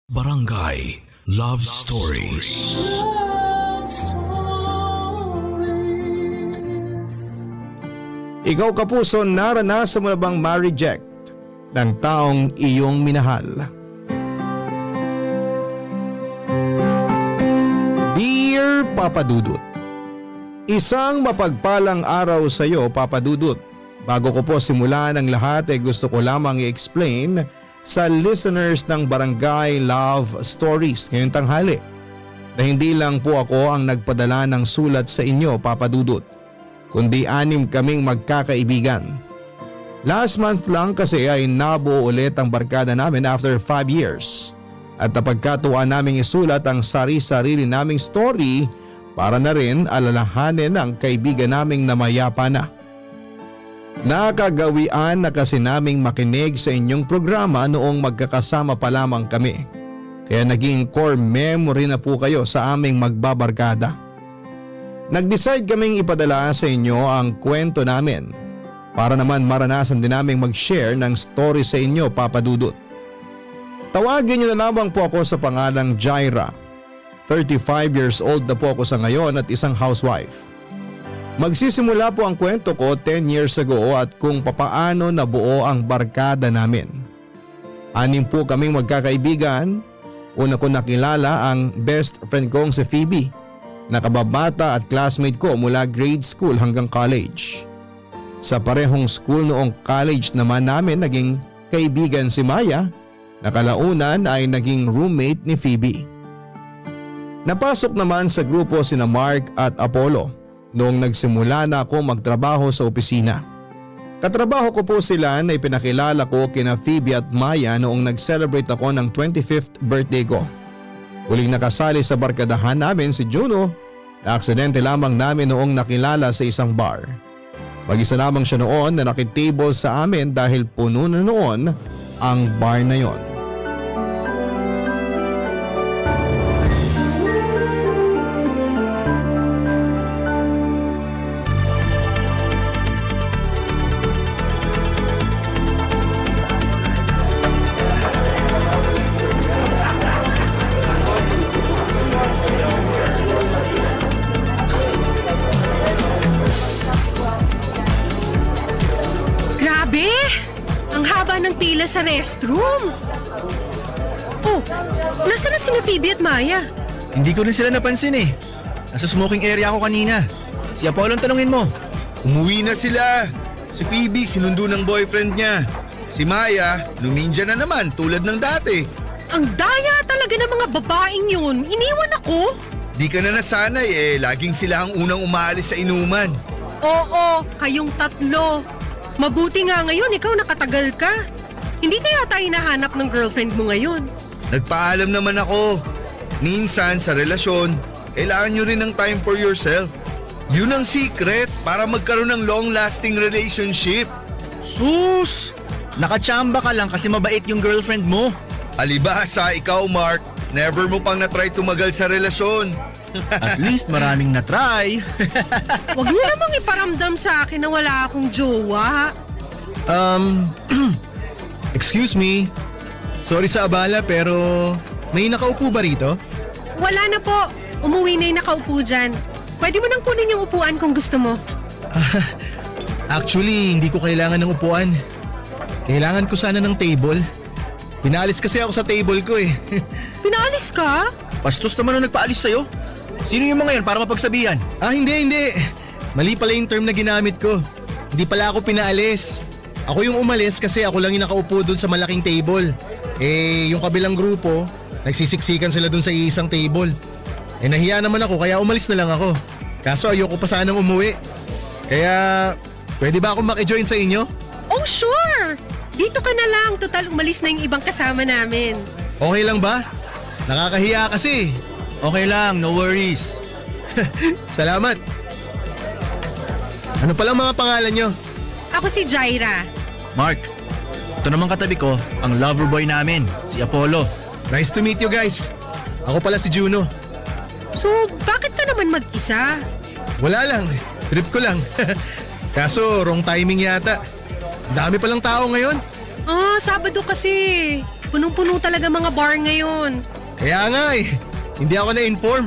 Barangay Love Stories. Love Stories. Ikaw kapuso, naranasan mo na bang ma-reject ng taong iyong minahal? Dear Papa Dudut, isang mapagpalang araw sa iyo, Papa Dudut. Bago ko po simulan ang lahat ay gusto ko lamang i-explain sa listeners ng Barangay Love Stories ngayong tanghali na hindi lang po ako ang nagpadala ng sulat sa inyo, Papa Dudut, kundi 6 kaming magkakaibigan. Last month lang kasi ay nabuo ulit ang barkada namin after 5 years at napagkatuwaan naming isulat ang sari-sarili naming story para na rin alalahanin ang kaibigan naming namayapa na. Nakagawian na kasi naming makinig sa inyong programa noong magkakasama pa lamang kami. Kaya naging core memory na po kayo sa aming magbabarkada. Nag-decide kaming ipadala sa inyo ang kwento namin para naman maranasan din naming mag-share ng story sa inyo, Papa Dudut. Tawagin niyo na lamang po ako sa pangalang Jaira. 35 years old na po ako sa ngayon at isang housewife. Magsisimula po ang kwento ko 10 years ago at kung papaano nabuo ang barkada namin. 6 po kaming magkakaibigan. Una ko nakilala ang best friend kong si Phoebe, nakababata at classmate ko mula grade school hanggang college. Sa parehong school noong college naman namin naging kaibigan si Maya, na kalaunan ay naging roommate ni Phoebe. Napasok naman sa grupo sina Mark at Apollo noong nagsimula na ako magtrabaho sa opisina. Katrabaho ko po sila na ipinakilala ko kina Phoebe at Maya noong nag-celebrate ako ng 25th birthday ko. Huling nakasali sa barkadahan namin si Juno na aksidente lamang namin noong nakilala sa isang bar. Mag-isa lamang siya noon na nakitable sa amin dahil puno na noon ang bar na yon. Sa restroom. Oh, nasa na sina Phoebe at Maya? Hindi ko rin sila napansin eh. Nasa smoking area ako kanina. Si Apollo ang tanungin mo. Umuwi na sila. Si Phoebe sinundo ng boyfriend niya. Si Maya, luminja na naman tulad ng dati. Ang daya talaga ng mga babaeng yun. Iniwan ako. Di ka na nasanay eh, laging sila ang unang umaalis sa inuman. Oo, kayong tatlo. Mabuti nga ngayon ikaw nakatagal ka. Hindi kaya tayo nahanap ng girlfriend mo ngayon? Nagpaalam naman ako. Minsan sa relasyon, kailangan nyo rin ng time for yourself. Yun ang secret para magkaroon ng long-lasting relationship. Sus! Nakachamba ka lang kasi mabait yung girlfriend mo. Alibasa, ikaw Mark, never mo pang na-try tumagal sa relasyon. At least maraming na-try. Huwag niyo namang iparamdam sa akin na wala akong jowa. Excuse me. Sorry sa abala pero may nakaupo ba rito? Wala na po. Umuwi na yung nakaupo dyan. Pwede mo nang kunin yung upuan kung gusto mo. Actually, hindi ko kailangan ng upuan. Kailangan ko sana ng table. Pinalis kasi ako sa table ko eh. Pinaalis ka? Bastos naman ang nagpaalis sa'yo. Sino yung mga yan para mapagsabihan? Hindi. Mali pala yung term na ginamit ko. Hindi pala ako pinaalis. Ako yung umalis kasi ako lang yung nakaupo dun sa malaking table. Yung kabilang grupo, nagsisiksikan sila dun sa isang table. Nahiya naman ako kaya umalis na lang ako. Kaso ayoko pa sanang umuwi. Kaya, pwede ba akong makijoin sa inyo? Oh, sure! Dito ka na lang. Total, umalis na yung ibang kasama namin. Okay lang ba? Nakakahiya kasi. Okay lang, no worries. Salamat. Ano palang mga pangalan nyo? Ako si Jaira. Mark, ito naman katabi ko, ang lover boy namin, si Apollo. Nice to meet you guys. Ako pala si Juno. So, bakit ka naman mag-isa? Wala lang. Trip ko lang. Kaso, wrong timing yata. Dami palang tao ngayon. Sabado kasi. Punong-puno talaga mga bar ngayon. Kaya nga eh, hindi ako na-inform.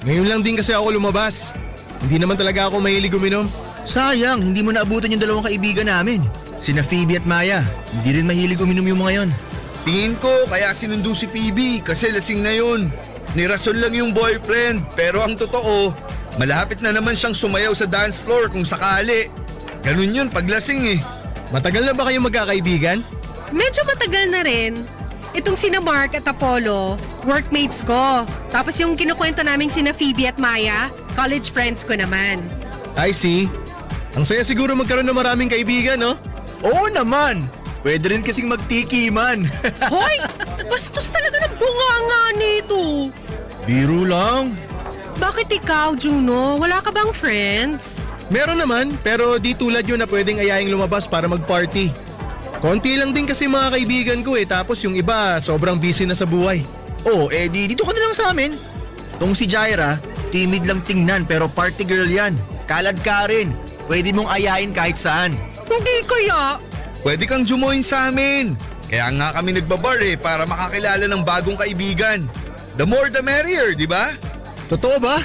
Ngayon lang din kasi ako lumabas. Hindi naman talaga ako mahilig uminom. Sayang, hindi mo naabutan yung dalawang kaibigan namin. Sina Phoebe at Maya. Hindi rin mahilig uminom yung mga yon. Tingin ko kaya sinundo si Phoebe kasi lasing na yun. Nirason lang yung boyfriend pero ang totoo, malapit na naman siyang sumayaw sa dance floor kung sakali. Ganun yun pag lasing eh. Matagal na ba kayong magkakaibigan? Medyo matagal na rin. Itong sina Mark at Apollo, workmates ko. Tapos yung kinukwento naming sina Phoebe at Maya, college friends ko naman. I see. Ang saya siguro magkaroon ng maraming kaibigan, no? Oo naman! Pwede rin kasing magtikiman. Hoy! Bastos talaga ng bunganga nito. Biro lang. Bakit ikaw, Juno? Wala ka bang friends? Meron naman, pero di tulad yun na pwedeng ayaing lumabas para mag-party. Konti lang din kasi mga kaibigan ko eh, tapos yung iba sobrang busy na sa buhay. Oh, dito ka na lang sa amin. Tong si Jaira, timid lang tingnan pero party girl yan. Kalad ka rin. Pwede mong ayain kahit saan. Hindi kaya. Pwede kang jumoin sa amin. Kaya nga kami nagbabar eh para makakilala ng bagong kaibigan. The more the merrier, di ba? Totoo ba?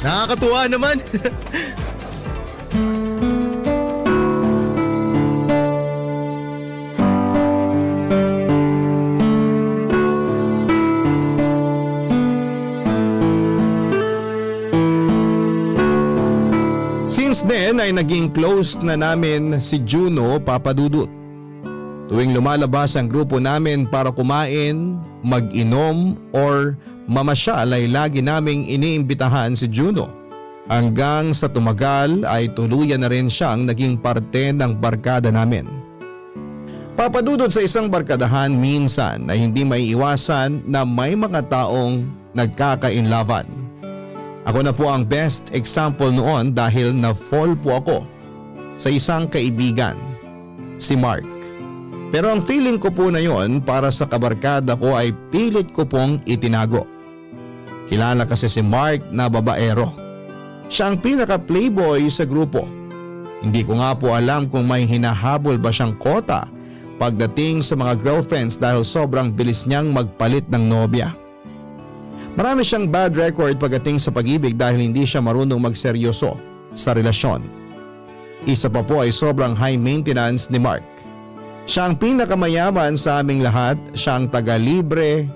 Nakakatuwa naman. Since then ay naging close na namin si Juno, Papa Dudut. Tuwing lumalabas ang grupo namin para kumain, mag-inom or mamasyal ay lagi naming iniimbitahan si Juno. Hanggang sa tumagal ay tuluyan na rin siyang naging parte ng barkada namin. Papa Dudut, sa isang barkadahan minsan ay hindi maiiwasan na may mga taong nagkakainlaban. Ako na po ang best example noon dahil na-fall po ako sa isang kaibigan, si Mark. Pero ang feeling ko po na yon para sa kabarkada ko ay pilit ko pong itinago. Kilala kasi si Mark na babaero. Siya ang pinaka-playboy sa grupo. Hindi ko nga po alam kung may hinahabol ba siyang kota pagdating sa mga girlfriends dahil sobrang bilis niyang magpalit ng nobya. Marami siyang bad record pagdating sa pag-ibig dahil hindi siya marunong magseryoso sa relasyon. Isa pa po ay sobrang high maintenance ni Mark. Siya ang pinakamayaman sa aming lahat, siya ang taga-libre.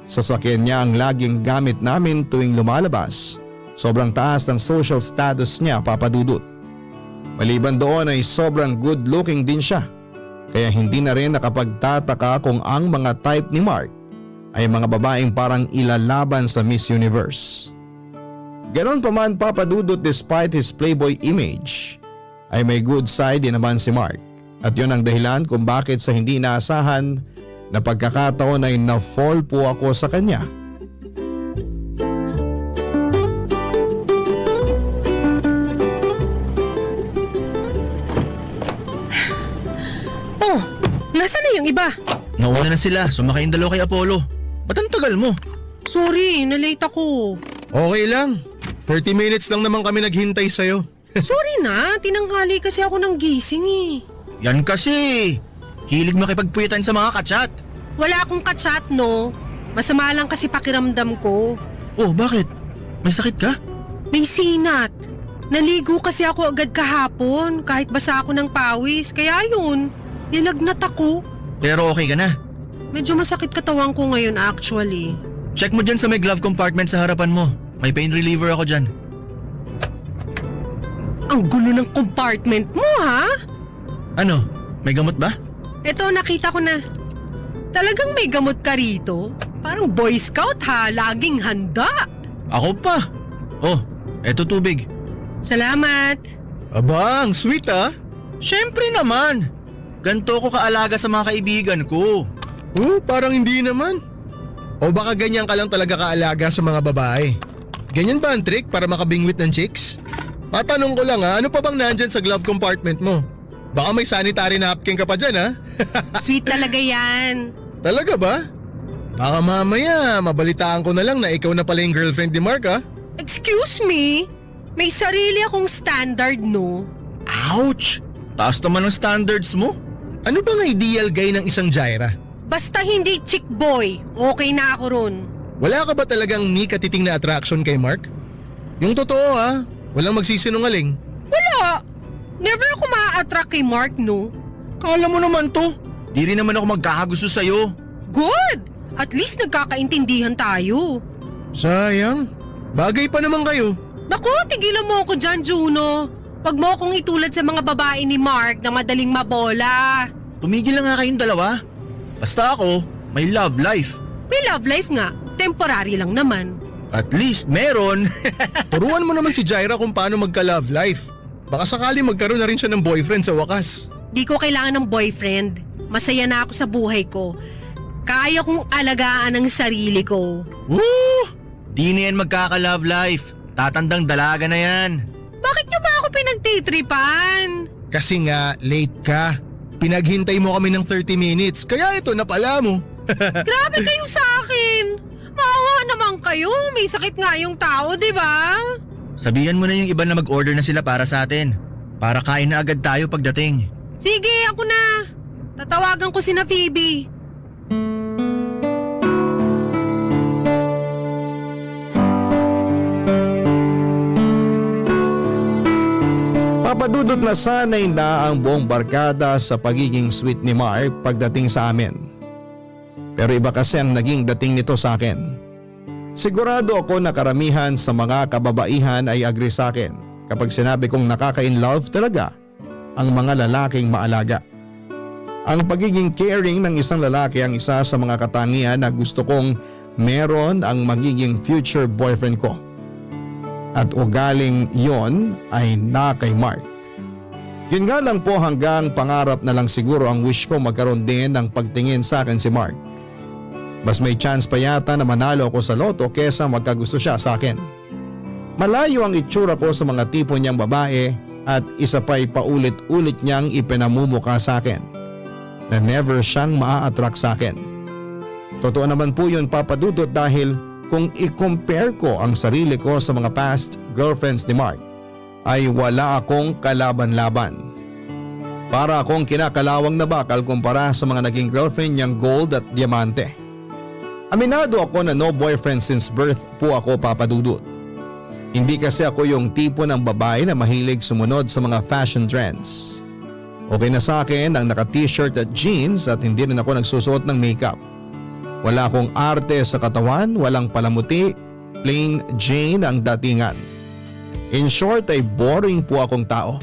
Sasakyan niya ang laging gamit namin tuwing lumalabas. Sobrang taas ng social status niya, Papa Dudut. Maliban doon ay sobrang good looking din siya. Kaya hindi na rin nakapagtataka kung ang mga type ni Mark ay mga babaeng parang ilalaban sa Miss Universe. Ganon pa man, Papa Dudut, despite his playboy image, ay may good side din naman si Mark. At yun ang dahilan kung bakit sa hindi inaasahan na pagkakataon ay na-fall po ako sa kanya. Oh, nasaan na yung iba? Nauna na sila, sumakay yung dalawa kay Apollo. Ba't ang tagal mo? Sorry, nalate ako. Okay lang. 30 minutes lang naman kami naghintay sa'yo. Sorry na, tinanghali kasi ako ng gising eh. Yan kasi. Hilig makipagpuyitan sa mga kachat. Wala akong kachat, no? Masama lang kasi pakiramdam ko. Oh, bakit? May sakit ka? May sinat. Naligo kasi ako agad kahapon kahit basa ako ng pawis. Kaya yun, nilagnat ako. Pero okay ka na. Medyo masakit katawan ko ngayon actually. Check mo dyan sa may glove compartment sa harapan mo. May pain reliever ako dyan. Ang gulo ng compartment mo, ha? Ano? May gamot ba? Eto, nakita ko na. Talagang may gamot ka rito. Parang Boy Scout ha, laging handa. Ako pa. Oh, eto tubig. Salamat. Aba, ang sweet ah. Siyempre naman. Ganto ko kaalaga sa mga kaibigan ko. Parang hindi naman. O baka ganyan ka lang talaga kaalaga sa mga babae? Ganyan ba ang trick para makabingwit ng chicks? Tatanong ko lang ano pa bang nandyan sa glove compartment mo? Baka may sanitary napkin ka pa dyan ha? Sweet talaga yan. Talaga ba? Baka mamaya mabalitaan ko na lang na ikaw na pala yung girlfriend ni Mark ha? Excuse me? May sarili akong standard, no? Ouch! Taas naman ang standards mo. Ano bang ideal guy ng isang Jaira? Basta hindi chick boy, okay na ako ron. Wala ka ba talagang ni katiting na attraction kay Mark? Yung totoo ha, walang magsisinungaling. Wala! Never ako ma-attract kay Mark, no? Kala mo naman to. Di rin naman ako magkakagusto sa'yo. Good! At least nagkakaintindihan tayo. Sayang, bagay pa naman kayo. Naku, tigilan mo ako dyan, Juno. Pag mo akong itulad sa mga babae ni Mark na madaling mabola. Tumigil lang nga kayong dalawa. Basta ako, may love life. May love life nga, temporary lang naman. At least meron. Turuan mo naman si Jaira kung paano magka-love life. Baka sakali magkaroon na rin siya ng boyfriend sa wakas. Di ko kailangan ng boyfriend. Masaya na ako sa buhay ko. Kaya kong alagaan ang sarili ko. Woo! Di na yan magkaka-love life. Tatandang dalaga na yan. Bakit niyo ba ako pinagtitripan? Kasi nga, late ka. Pinaghintay mo kami ng 30 minutes, kaya ito napala mo. Grabe kayo sa akin. Maawa naman kayo. May sakit nga yung tao, di ba? Sabihan mo na yung iba na mag-order na sila para sa atin. Para kain na agad tayo pagdating. Sige, ako na. Tatawagan ko si na Phoebe. Papadudot na sanay na ang buong barkada sa pagiging sweet ni Mark pagdating sa amin. Pero iba kasi ang naging dating nito sa akin. Sigurado ako na karamihan sa mga kababaihan ay agree sa akin kapag sinabi kong nakaka-inlove talaga ang mga lalaking maalaga. Ang pagiging caring ng isang lalaki ang isa sa mga katangian na gusto kong meron ang magiging future boyfriend ko. At ugaling yon ay na kay Mark. Yun nga lang po hanggang pangarap na lang siguro ang wish ko magkaroon din ng pagtingin sa akin si Mark. Mas may chance pa yata na manalo ako sa loto kesa magkagusto siya sa akin. Malayo ang itsura ko sa mga tipo niyang babae at isa pa'y paulit-ulit niyang ipinamumukha sa akin na never siyang maa-attract sa akin. Totoo naman po yun, Papadudot, dahil kung i-compare ko ang sarili ko sa mga past girlfriends ni Mark, ay wala akong kalaban-laban. Para akong kinakalawang na bakal kumpara sa mga naging girlfriend niyang gold at diamante. Aminado ako na no boyfriend since birth po ako, Papadudot. Hindi kasi ako yung tipo ng babae na mahilig sumunod sa mga fashion trends. Okay na sa akin ang naka-t-shirt at jeans at hindi rin ako nagsusuot ng makeup. Wala akong arte sa katawan, walang palamuti, plain Jane ang datingan. In short ay boring po akong tao.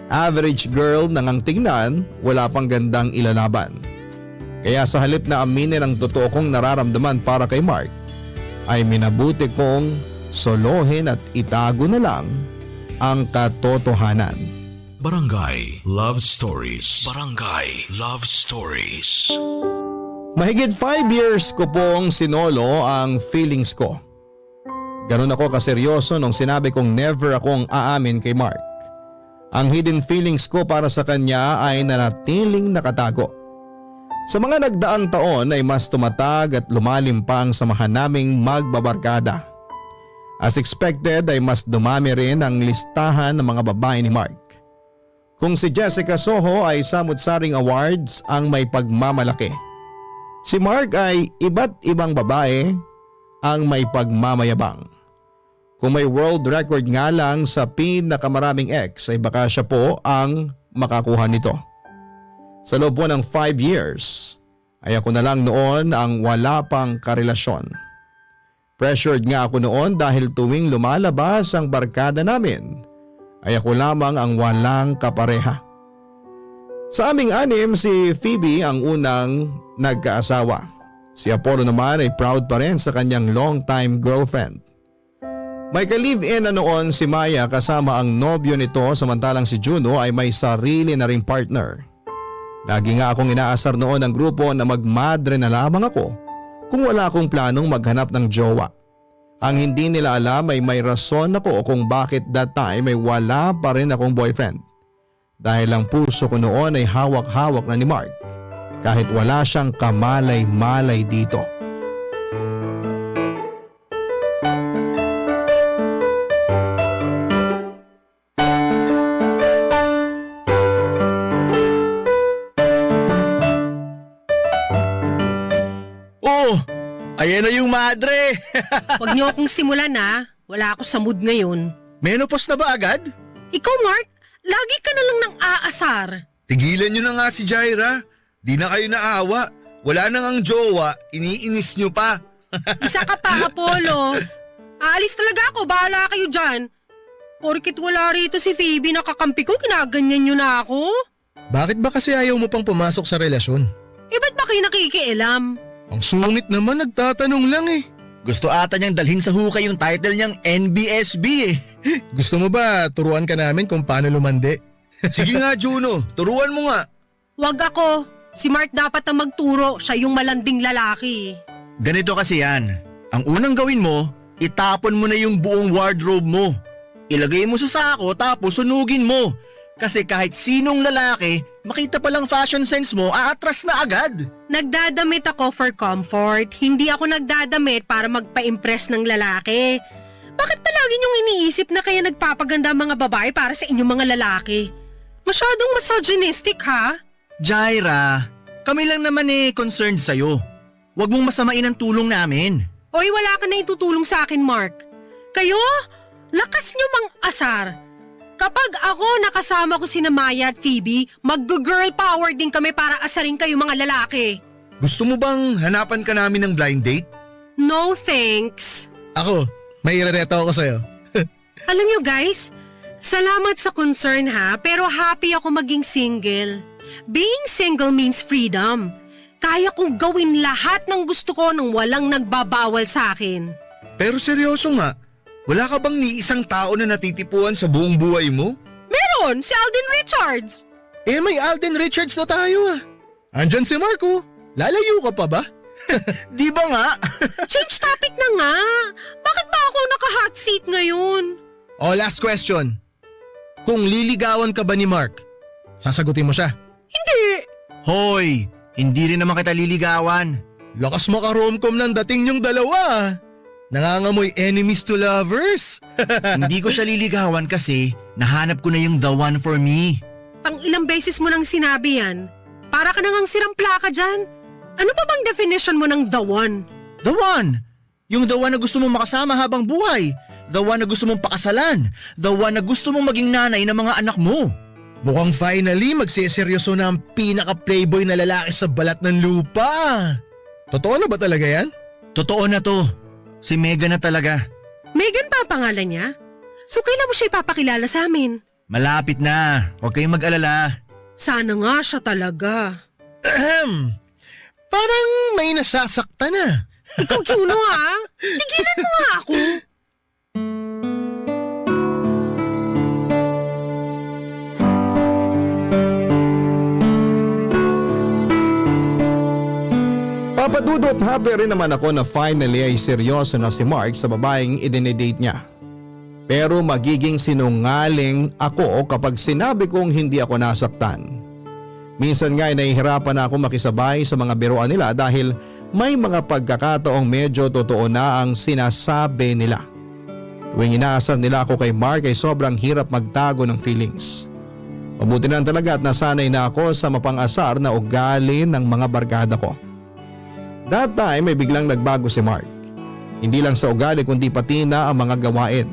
Average girl nang ang tingnan, wala pang gandang ilalaban. Kaya sa halip na aminin ang totoo kong nararamdaman para kay Mark, ay minabuti kong solohin at itago na lang ang katotohanan. Barangay Love Stories. Barangay Love Stories. Mahigit 5 years ko pong sinolo ang feelings ko. Ganun ako kaseryoso nung sinabi kong never akong aamin kay Mark. Ang hidden feelings ko para sa kanya ay nanatiling nakatago. Sa mga nagdaang taon ay mas tumatag at lumalim pa ang samahan naming magbabarkada. As expected ay mas dumami rin ang listahan ng mga babae ni Mark. Kung si Jessica Soho ay samut-saring awards ang may pagmamalaki, si Mark ay iba't ibang babae ang may pagmamayabang. Kung may world record nga lang sa pinakamaraming ex ay baka siya po ang makakuha nito. Sa loob po ng 5 years ay ako na lang noon ang wala pang karelasyon. Pressured nga ako noon dahil tuwing lumalabas ang barkada namin ay ako lamang ang walang kapareha. Sa aming anim, si Phoebe ang unang nagkaasawa. Si Apollo naman ay proud pa rin sa kanyang long-time girlfriend. May ka-live-in na noon si Maya kasama ang nobyo nito samantalang si Juno ay may sarili na ring partner. Lagi nga akong inaasar noon ng grupo na magmadre na lamang ako kung wala akong planong maghanap ng jowa. Ang hindi nila alam ay may rason ako kung bakit that time ay wala pa rin akong boyfriend. Dahil ang puso ko noon ay hawak-hawak na ni Mark kahit wala siyang kamalay-malay dito. Ayan na yung madre. Huwag niyo akong simulan ha. Wala ako sa mood ngayon. Menopause na ba agad? Ikaw Mark, lagi ka na lang nang aasar. Tigilan nyo na nga si Jaira. Di na kayo naawa. Wala nang ang jowa, iniinis nyo pa. Isa ka pa, Apollo. Aalis talaga ako, bahala kayo dyan. Porkit wala rito si Phoebe nakakampi ko, kinaganyan nyo na ako. Bakit ba kasi ayaw mo pang pumasok sa relasyon? Ba't ba kayo nakikialam? Ang sungit naman, nagtatanong lang eh. Gusto ata niyang dalhin sa hukay yung title niyang NBSB eh. Gusto mo ba turuan ka namin kung paano lumandi? Sige nga Juno, turuan mo nga. Wag ako. Si Mark dapat ang magturo, siya yung malanding lalaki. Ganito kasi yan. Ang unang gawin mo, itapon mo na yung buong wardrobe mo. Ilagay mo sa sako tapos sunugin mo. Kasi kahit sinong lalaki, makita pa lang fashion sense mo, aatras na agad. Nagdadamit ako for comfort. Hindi ako nagdadamit para magpa-impress ng lalaki. Bakit palagi niyong iniisip na kaya nagpapaganda ang mga babae para sa inyong mga lalaki? Masyadong misogynistic ha? Jaira, kami lang naman concerned sa'yo. Huwag mong masamain ang tulong namin. Oy, wala ka na itutulong sa akin, Mark. Kayo, lakas niyo mang asar. Kapag ako nakasama ko sina Maya at Phoebe, mag-girl power din kami para asarin kayo mga lalaki. Gusto mo bang hanapan ka namin ng blind date? No thanks. Ako, may irereto ako sa'yo. Alam niyo guys, salamat sa concern ha, pero happy ako maging single. Being single means freedom. Kaya kong gawin lahat ng gusto ko nang walang nagbabawal sa akin. Pero seryoso nga, wala ka bang ni isang tao na natitipuan sa buong buhay mo? Meron, si Alden Richards. May Alden Richards na tayo ah. Andyan si Marco. Lalayo ka pa ba? Di ba nga? Change topic na nga. Bakit ba ako naka-hot seat ngayon? Last question. Kung liligawan ka ba ni Mark, sasagutin mo siya? Hindi. Hoy, hindi rin naman kita liligawan. Lakas maka-romcom ng dating yung dalawa. Nangangamoy enemies to lovers. Hindi ko siya liligawan kasi nahanap ko na yung the one for me. Pang ilang beses mo nang sinabi yan. Para ka nang sirang plaka dyan. Ano pa bang definition mo ng the one? The one! Yung the one na gusto mong makasama habang buhay. The one na gusto mong pakasalan. The one na gusto mong maging nanay ng mga anak mo. Mukhang finally magseseryoso na ang pinaka-playboy na lalaki sa balat ng lupa. Totoo na ba talaga yan? Totoo na to. Si Megan na talaga. Megan pa ang pangalan niya? So kailan mo siya ipapakilala sa amin? Malapit na. Huwag kayong mag-alala. Sana nga siya talaga. Parang may nasasakta na. Ikaw, Juno ha? Tigilan mo nga ako. Papadudot happy rin naman ako na finally ay seryoso na si Mark sa babaeng idinidate niya. Pero magiging sinungaling ako kapag sinabi kong hindi ako nasaktan. Minsan nga ay nahihirapan na ako makisabay sa mga biruan nila dahil may mga pagkakataong medyo totoo na ang sinasabi nila. Tuwing inaasar nila ako kay Mark ay sobrang hirap magtago ng feelings. Mabuti na talaga at nasanay na ako sa mapang-asar na ugali ng mga barkada ko. That time ay biglang nagbago si Mark. Hindi lang sa ugali kundi pati na ang mga gawain.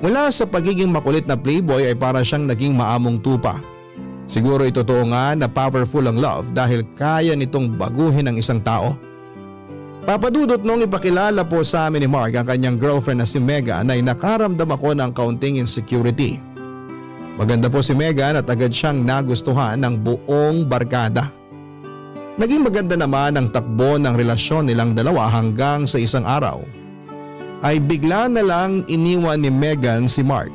Mula sa pagiging makulit na playboy ay para siyang naging maamong tupa. Siguro ay totoo nga na powerful ang love dahil kaya nitong baguhin ang isang tao. Papadudot nung ipakilala po sa amin ni Mark ang kanyang girlfriend na si Megan ay nakaramdam ako ng kaunting insecurity. Maganda po si Megan at agad siyang nagustuhan ng buong barkada. Naging maganda naman ang takbo ng relasyon nilang dalawa hanggang sa isang araw ay bigla na lang iniwan ni Megan si Mark.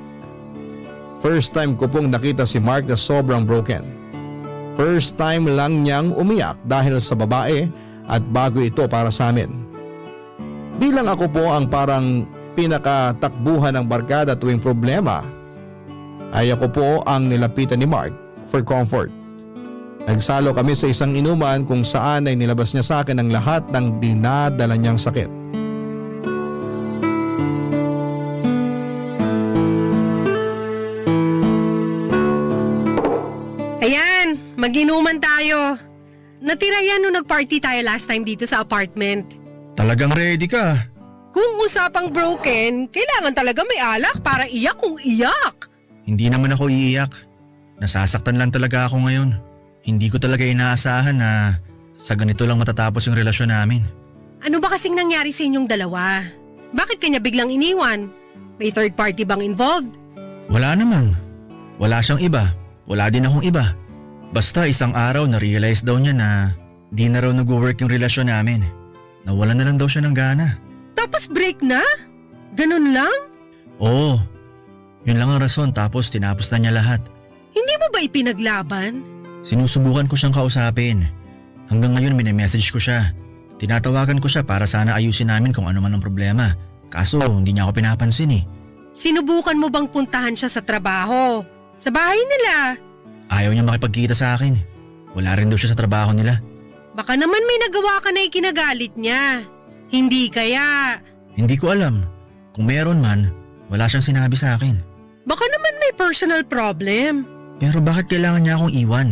First time ko pong nakita si Mark na sobrang broken. First time lang niyang umiyak dahil sa babae at bago ito para sa amin. Bilang ako po ang parang pinakatakbuhan ng barkada tuwing problema, ay ako po ang nilapitan ni Mark for comfort. Nagsalo kami sa isang inuman kung saan ay nilabas niya sa akin ang lahat ng dinadala niyang sakit. Ayan, mag-inuman tayo. Natira yan nung nag-party tayo last time dito sa apartment. Talagang ready ka. Kung usapang broken, kailangan talaga may alak para iyak kung iyak. Hindi naman ako iiyak. Nasasaktan lang talaga ako ngayon. Hindi ko talaga inaasahan na sa ganito lang matatapos yung relasyon namin. Ano ba kasing nangyari sa inyong dalawa? Bakit kanya biglang iniwan? May third party bang involved? Wala namang. Wala siyang iba. Wala din akong iba. Basta isang araw na-realize daw niya na di na raw nag-work yung relasyon namin. Nawala na lang daw siya ng gana. Tapos break na? Ganun lang? Oo. Yun lang ang rason tapos tinapos na niya lahat. Hindi mo ba ipinaglaban? Sinusubukan ko siyang kausapin. Hanggang ngayon message ko siya. Tinatawagan ko siya para sana ayusin namin kung ano man ang problema. Kaso hindi niya ako pinapansin eh. Sinubukan mo bang puntahan siya sa trabaho? Sa bahay nila? Ayaw niya makipagkita sa akin. Wala rin daw siya sa trabaho nila. Baka naman may nagawa ka na ikinagalit niya. Hindi kaya. Hindi ko alam. Kung meron man, wala siyang sinabi sa akin. Baka naman may personal problem. Pero bakit kailangan niya akong iwan?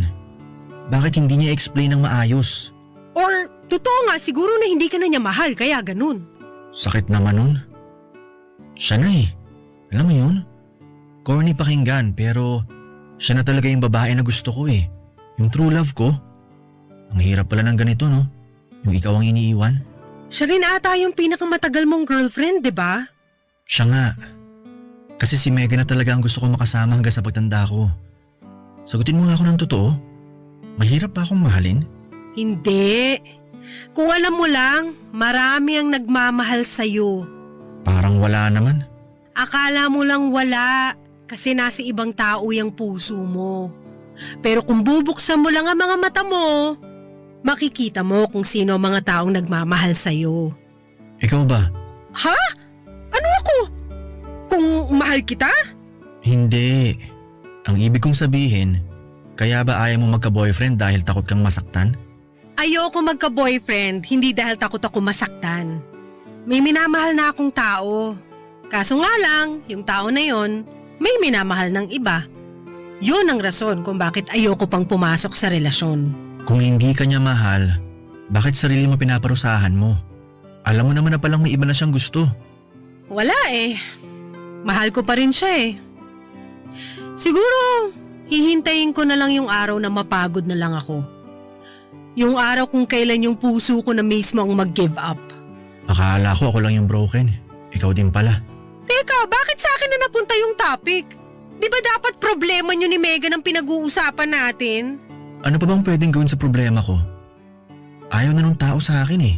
Bakit hindi niya explain ng maayos? Or totoo nga siguro na hindi ka na niya mahal kaya ganun. Sakit naman nun. Siya na eh. Alam mo yun? Corny pakinggan pero siya na talaga yung babae na gusto ko eh. Yung true love ko. Ang hirap pala ng ganito no? Yung ikaw ang iniiwan. Siya rin ata yung pinakamatagal mong girlfriend, di ba? Siya nga. Kasi si Megan na talaga ang gusto ko makasama hanggang sa pagtanda ko. Sagutin mo nga ako ng totoo. Mahirap pa akong mahalin? Hindi. Kung alam mo lang, marami ang nagmamahal sa'yo. Parang wala naman. Akala mo lang wala kasi nasa ibang tao yung puso mo. Pero kung bubuksan mo lang ang mga mata mo, makikita mo kung sino ang mga taong nagmamahal sa'yo. Ikaw ba? Ha? Ano ako? Kung mahal kita? Hindi. Ang ibig kong sabihin, kaya ba ayaw mo magka-boyfriend dahil takot kang masaktan? Ayoko magka-boyfriend, hindi dahil takot ako masaktan. May minamahal na akong tao. Kaso nga lang, yung tao na yon, may minamahal ng iba. Yun ang rason kung bakit ayoko pang pumasok sa relasyon. Kung hindi ka niya mahal, bakit sarili mo pinaparusahan mo? Alam mo naman na palang may iba na siyang gusto. Wala eh. Mahal ko pa rin siya eh. Siguro, hihintayin ko na lang yung araw na mapagod na lang ako. Yung araw kung kailan yung puso ko na mismo ang mag-give up. Akala ko ako lang yung broken. Ikaw din pala. Teka, bakit sa akin na napunta yung topic? Di ba dapat problema nyo ni Megan ang pinag-uusapan natin? Ano pa bang pwedeng gawin sa problema ko? Ayaw na nung tao sa akin eh.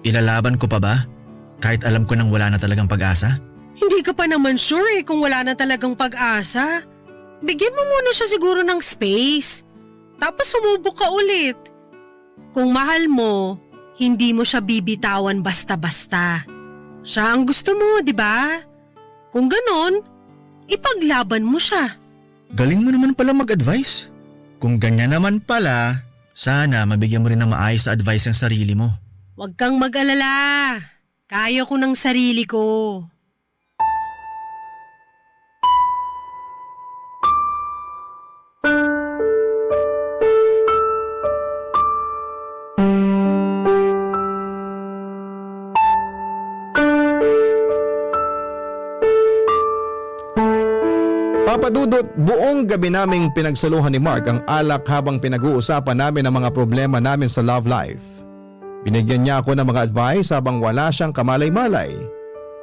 Ilalaban ko pa ba? Kahit alam ko nang wala na talagang pag-asa? Hindi ka pa naman sure eh kung wala na talagang pag-asa. Bigyan mo muna siya siguro ng space. Tapos sumubok ka ulit. Kung mahal mo, hindi mo siya bibitawan basta-basta. Siya ang gusto mo, di ba? Kung ganon, ipaglaban mo siya. Galing mo naman pala mag-advise. Kung ganyan naman pala, sana mabigyan mo rin ng maayos na advice ang sarili mo. Huwag kang mag-alala. Kaya ko ng sarili ko. Papadudot, buong gabi naming pinagsaluhan ni Mark ang alak habang pinag-uusapan namin ang mga problema namin sa love life. Binigyan niya ako ng mga advice habang wala siyang kamalay-malay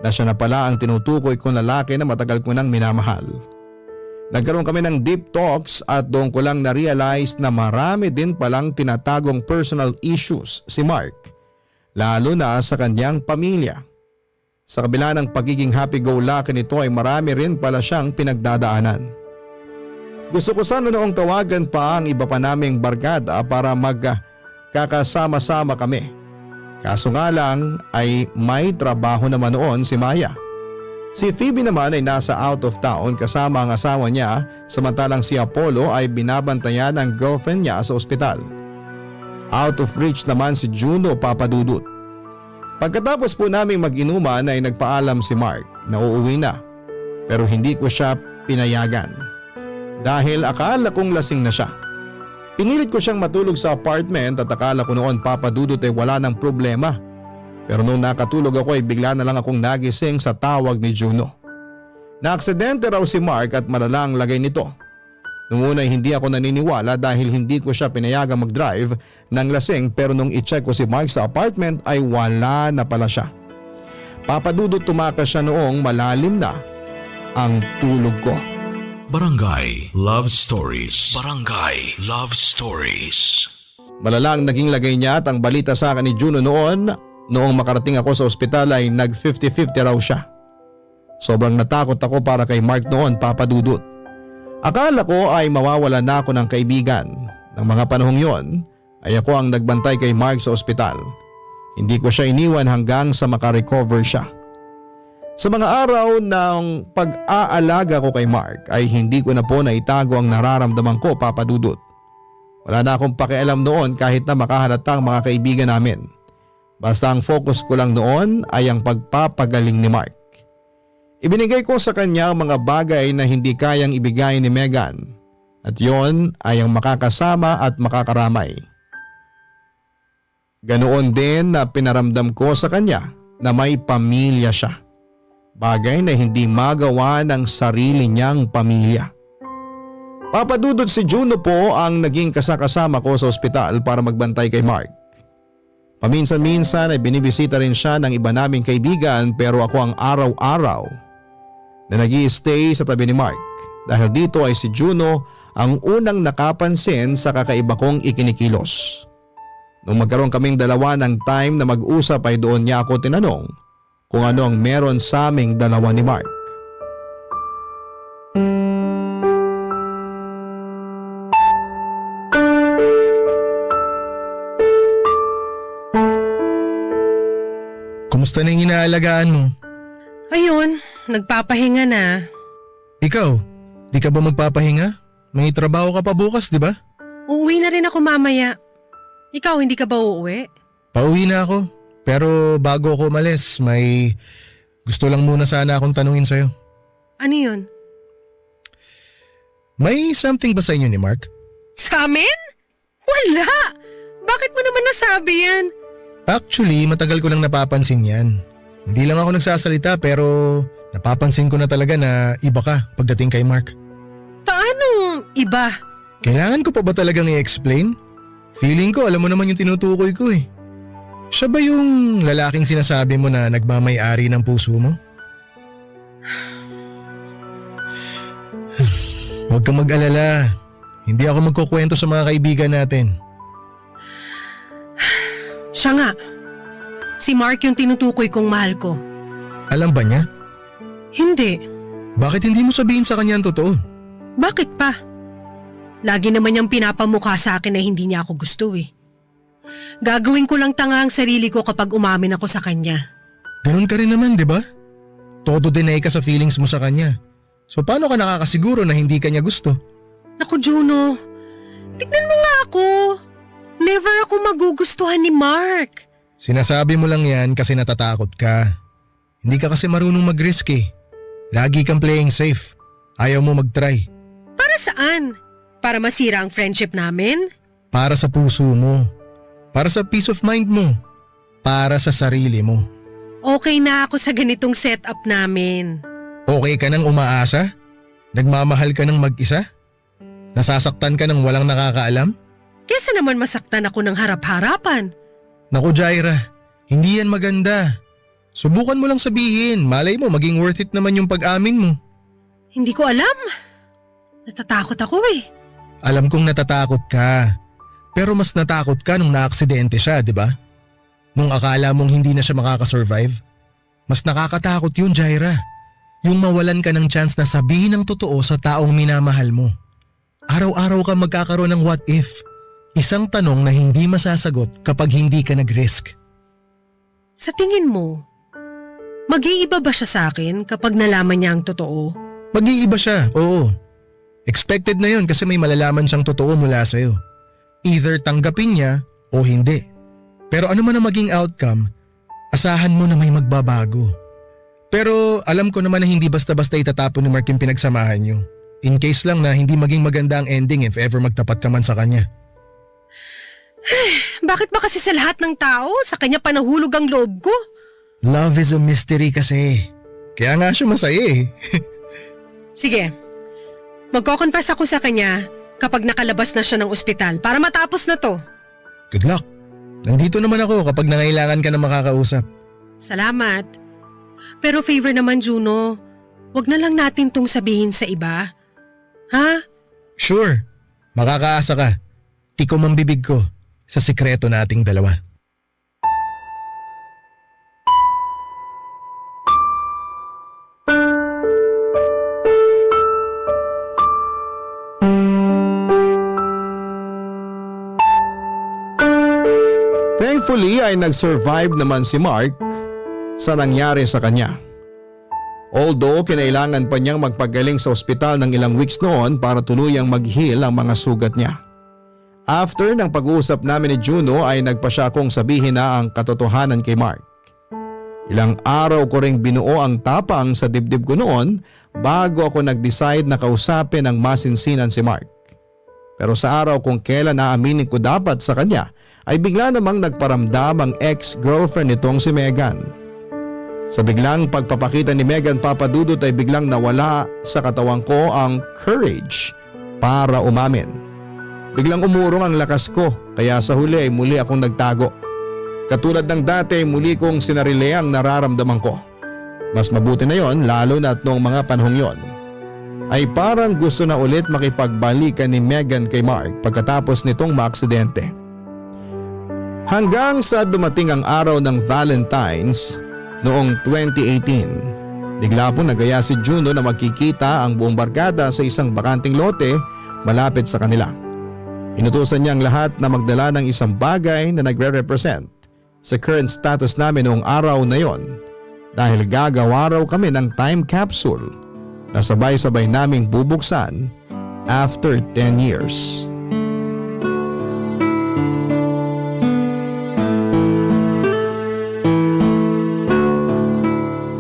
na siya na pala ang tinutukoy kong lalaki na matagal ko nang minamahal. Nagkaroon kami ng deep talks at doon ko lang na-realize na marami din palang tinatagong personal issues si Mark, lalo na sa kanyang pamilya. Sa kabila ng pagiging happy-go-lucky nito ay marami rin pala siyang pinagdadaanan. Gusto ko sana noong tawagan pa ang iba pa naming barkada para magkakasama-sama kami. Kaso nga lang ay may trabaho naman noon si Maya. Si Phoebe naman ay nasa out of town kasama ang asawa niya, samantalang si Apollo ay binabantayan ng girlfriend niya sa ospital. Out of reach naman si Juno, Papadudut. Pagkatapos po naming mag-inuman ay nagpaalam si Mark na uuwi na, pero hindi ko siya pinayagan dahil akala kong lasing na siya. Pinilit ko siyang matulog sa apartment at akala ko noon, Papadudut, ay wala ng problema. Pero nung nakatulog ako ay bigla na lang akong nagising sa tawag ni Juno. Naaksidente raw si Mark at malala ang lagay nito. Noong una ay hindi ako naniniwala dahil hindi ko siya pinayagang mag-drive ng lasing, pero nung i-check ko si Mark sa apartment ay wala na pala siya. Papadudot tumakas siya noong malalim na ang tulog ko. Barangay Love Stories. Barangay Love Stories. Malalang naging lagay niya at ang balita sa akin ni Juno noong makarating ako sa ospital ay nag 50-50 raw siya. Sobrang natakot ako para kay Mark noon, papadudot. Akala ko ay mawawala na ako ng kaibigan. Ng mga panahong yon ay ako ang nagbantay kay Mark sa ospital. Hindi ko siya iniwan hanggang sa makarecover siya. Sa mga araw ng pag-aalaga ko kay Mark ay hindi ko na po naitago ang nararamdaman ko, papadudot. Wala na akong pakialam noon kahit na makahalatang mga kaibigan namin. Basta ang focus ko lang noon ay ang pagpapagaling ni Mark. Ibinigay ko sa kanya ang mga bagay na hindi kayang ibigay ni Megan. At yon ay ang makakasama at makakaramay. Ganoon din na pinaramdam ko sa kanya na may pamilya siya. Bagay na hindi magawa ng sarili niyang pamilya. Papadudot, si Juno po ang naging kasakasama ko sa ospital para magbantay kay Mark. Paminsan-minsan ay binibisita rin siya ng iba naming kaibigan, pero ako ang araw-araw na nag-i-stay sa tabi ni Mark dahil dito ay si Juno ang unang nakapansin sa kakaiba kong ikinikilos. Nung magkaroon kaming dalawa ng time na mag-usap ay doon niya ako tinanong kung ano ang meron sa aming dalawa ni Mark. Kumusta na yung inaalagaan mo? Ayun, nagpapahinga na. Ikaw, di ka ba magpapahinga? May trabaho ka pa bukas, di ba? Uuwi na rin ako mamaya. Ikaw, hindi ka ba uuwi? Pauwi na ako. Pero bago ako umalis, may gusto lang muna sana akong tanungin sa'yo. Ano yun? May something ba sa inyo ni Mark? Sa amin? Wala! Bakit mo naman nasabi yan? Actually, matagal ko lang napapansin yan. Hindi lang ako nagsasalita pero napapansin ko na talaga na iba ka pagdating kay Mark. Paano iba? Kailangan ko pa ba talagang i-explain? Feeling ko alam mo naman yung tinutukoy ko eh. Siya ba yung lalaking sinasabi mo na nagmamay-ari ng puso mo? Huwag kang mag-alala. Hindi ako magkukwento sa mga kaibigan natin. Siya nga. Si Mark yung tinutukoy kong mahal ko. Alam ba niya? Hindi. Bakit hindi mo sabihin sa kanya ang totoo? Bakit pa? Lagi naman niyang pinapamukha sa akin na hindi niya ako gusto eh. Gagawin ko lang tanga ang sarili ko kapag umamin ako sa kanya. Ganun ka rin naman, di ba? Todo deny ka sa feelings mo sa kanya. So paano ka nakakasiguro na hindi ka niya gusto? Naku Juno, tignan mo nga ako. Never ako magugustuhan ni Mark. Sinasabi mo lang yan kasi natatakot ka. Hindi ka kasi marunong mag-risk eh. Lagi kang playing safe. Ayaw mo mag-try. Para saan? Para masira ang friendship namin? Para sa puso mo. Para sa peace of mind mo. Para sa sarili mo. Okay na ako sa ganitong setup namin. Okay ka nang umaasa? Nagmamahal ka ng mag-isa? Nasasaktan ka ng walang nakakaalam? Kesa naman masaktan ako ng harap-harapan. Naku Jaira, hindi yan maganda. Subukan mo lang sabihin, malay mo maging worth it naman yung pag-amin mo. Hindi ko alam. Natatakot ako eh. Alam kong natatakot ka. Pero mas natakot ka nung naaksidente siya, di ba? Nung akala mong hindi na siya makakasurvive. Mas nakakatakot yun, Jaira. Yung mawalan ka ng chance na sabihin ang totoo sa taong minamahal mo. Araw-araw ka magkakaroon ng what if. Isang tanong na hindi masasagot kapag hindi ka nag-risk. Sa tingin mo, mag-iiba ba siya sa akin kapag nalaman niya ang totoo? Mag-iiba siya, oo. Expected na yun kasi may malalaman siyang totoo mula sa'yo. Either tanggapin niya o hindi. Pero ano man ang maging outcome, asahan mo na may magbabago. Pero alam ko naman na hindi basta-basta itatapon ni Mark yung pinagsamahan niyo. In case lang na hindi maging maganda ang ending if ever magtapat ka man sa kanya. Bakit ba kasi sa lahat ng tao, sa kanya panahulog ang loob ko? Love is a mystery kasi. Kaya nga siya masaya eh. Sige, magko-confess ako sa kanya kapag nakalabas na siya ng ospital para matapos na to. Good luck. Nandito naman ako kapag nangailangan ka na makakausap. Salamat. Pero favor naman, Juno, wag na lang natin tong sabihin sa iba. Ha? Sure. Makakaasa ka. Tikom ang bibig ko sa sikreto nating dalawa. Thankfully ay nag-survive naman si Mark sa nangyari sa kanya. Although kinailangan pa niyang magpagaling sa ospital ng ilang weeks noon para tuluyang mag-heal ang mga sugat niya. After ng pag-uusap namin ni Juno ay nagpa siya akong sabihin na ang katotohanan kay Mark. Ilang araw ko ring binuo ang tapang sa dibdib ko noon bago ako nag-decide na kausapin ang masinsinan si Mark. Pero sa araw kung kailan naaminin ko dapat sa kanya ay bigla namang nagparamdam ang ex-girlfriend nitong si Megan. Sa biglang pagpapakita ni Megan Papadudot ay biglang nawala sa katawan ko ang courage para umamin. Biglang umurong ang lakas ko kaya sa huli ay muli akong nagtago. Katulad ng dati muli kong sinarile ang nararamdaman ko. Mas mabuti na yon lalo na at noong mga panahong yon ay parang gusto na ulit makipagbalikan ni Megan kay Mark pagkatapos nitong maaksidente. Hanggang sa dumating ang araw ng Valentine's noong 2018. Bigla po nagaya si Juno na magkikita ang buong barkada sa isang bakanting lote malapit sa kanila. Inutusan niya ang lahat na magdala ng isang bagay na nagre-represent sa current status namin noong araw na yon dahil gagawa raw kami ng time capsule na sabay-sabay naming bubuksan after 10 years.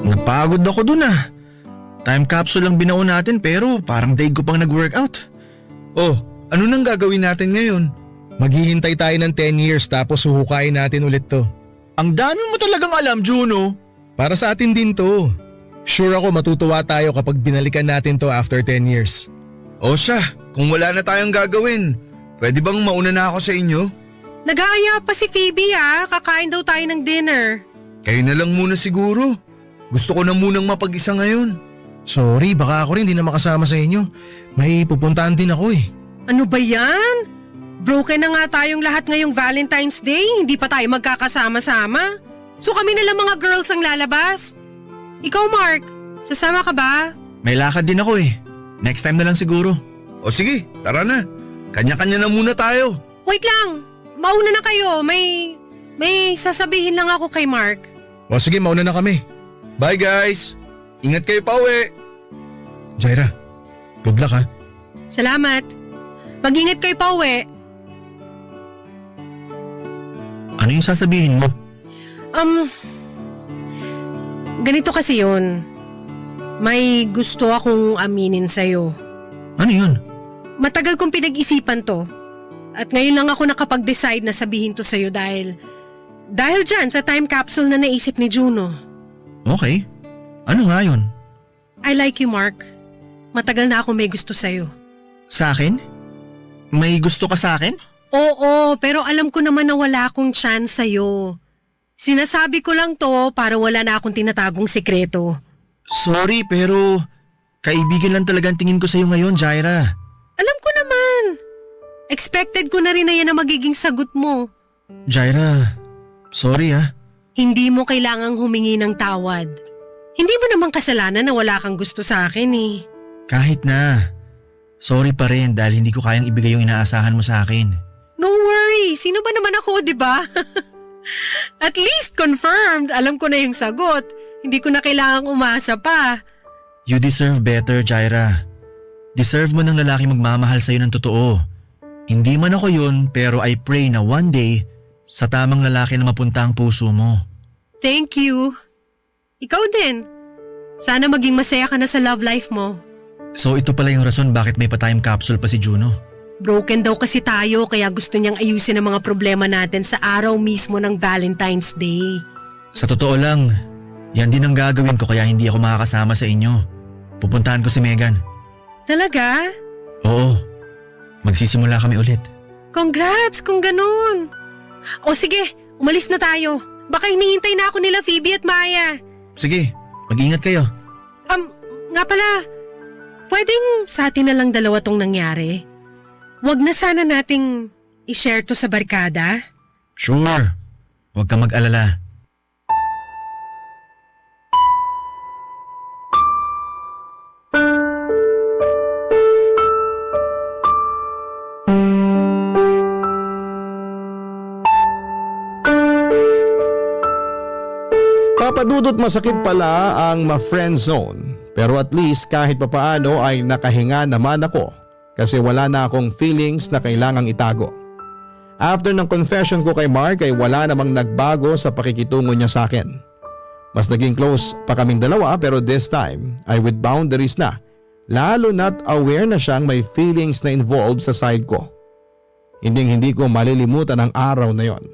Napagod ako dun ah. Time capsule lang binuo natin pero parang daig ko pang nag-workout. Oh, ano nang gagawin natin ngayon? Maghihintay tayo ng 10 years tapos suhukayin natin ulit to. Ang dami mo talagang alam, Juno. Para sa atin din to. Sure ako matutuwa tayo kapag binalikan natin to after 10 years. O siya, kung wala na tayong gagawin, pwede bang mauna na ako sa inyo? Nag-aaya pa si Phoebe kakain daw tayo ng dinner. Kayo na lang muna siguro. Gusto ko na munang mapag-isa ngayon. Sorry, baka ako rin di na makasama sa inyo. May pupuntahan din ako eh. Ano ba yan? Broken na nga tayong lahat ngayong Valentine's Day, hindi pa tayo magkakasama-sama. So kami na lang mga girls ang lalabas. Ikaw Mark, sasama ka ba? May lakad din ako eh. Next time na lang siguro. O sige, tara na. Kanya-kanya na muna tayo. Wait lang, mauna na kayo. May sasabihin lang ako kay Mark. O sige, mauna na kami. Bye guys. Ingat kayo pa uwi. Jaira, good luck ha. Salamat. Mag-ingat kayo pa uwi. Ano yung sasabihin mo? Ganito kasi yun. May gusto akong aminin sa'yo. Ano yun? Matagal kong pinag-isipan to. At ngayon lang ako nakapag-decide na sabihin to sa'yo dahil dyan sa time capsule na naisip ni Juno. Okay. Ano nga yun? I like you, Mark. Matagal na ako may gusto sa'yo. Sa akin? May gusto ka sa akin? Oo, pero alam ko naman na wala akong chance sa'yo. Sinasabi ko lang to para wala na akong tinatagong sikreto. Sorry pero kaibigan lang talagang tingin ko sa'yo ngayon, Jaira. Alam ko naman. Expected ko na rin na yan ang magiging sagot mo. Jaira, sorry ah. Hindi mo kailangang humingi ng tawad. Hindi mo naman kasalanan na wala kang gusto sa akin eh. Kahit na. Sorry pa rin dahil hindi ko kayang ibigay yung inaasahan mo sa akin. No worry, sino ba naman ako, di ba? At least confirmed, alam ko na yung sagot. Hindi ko na kailangang umasa pa. You deserve better, Jaira. Deserve mo ng lalaki magmamahal sa'yo ng totoo. Hindi man ako yun pero I pray na one day sa tamang lalaki na mapunta ang puso mo. Thank you. Ikaw din. Sana maging masaya ka na sa love life mo. So ito pala yung rason bakit may pa-time capsule pa si Juno. Broken daw kasi tayo kaya gusto niyang ayusin ang mga problema natin sa araw mismo ng Valentine's Day. Sa totoo lang, yan din ang gagawin ko kaya hindi ako makakasama sa inyo. Pupuntahan ko si Megan. Talaga? Oo, magsisimula kami ulit. Congrats kung ganun. O sige, umalis na tayo. Baka hinihintay na ako nila Phoebe at Maya. Sige, mag-ingat kayo. Nga pala, pwedeng sa atin na lang dalawa tong nangyari? Wag na sana nating i-share to sa barkada? Sure, huwag ka mag-alala. Papadudot masakit pala ang ma-friend zone, pero at least kahit papaano ay nakahinga naman ako kasi wala na akong feelings na kailangang itago. After ng confession ko kay Mark ay wala namang nagbago sa pakikitungo niya sa akin. Mas naging close pa kaming dalawa pero this time ay with boundaries na, lalo na't aware na siyang may feelings na involved sa side ko. Hindi ko malilimutan ang araw na yon.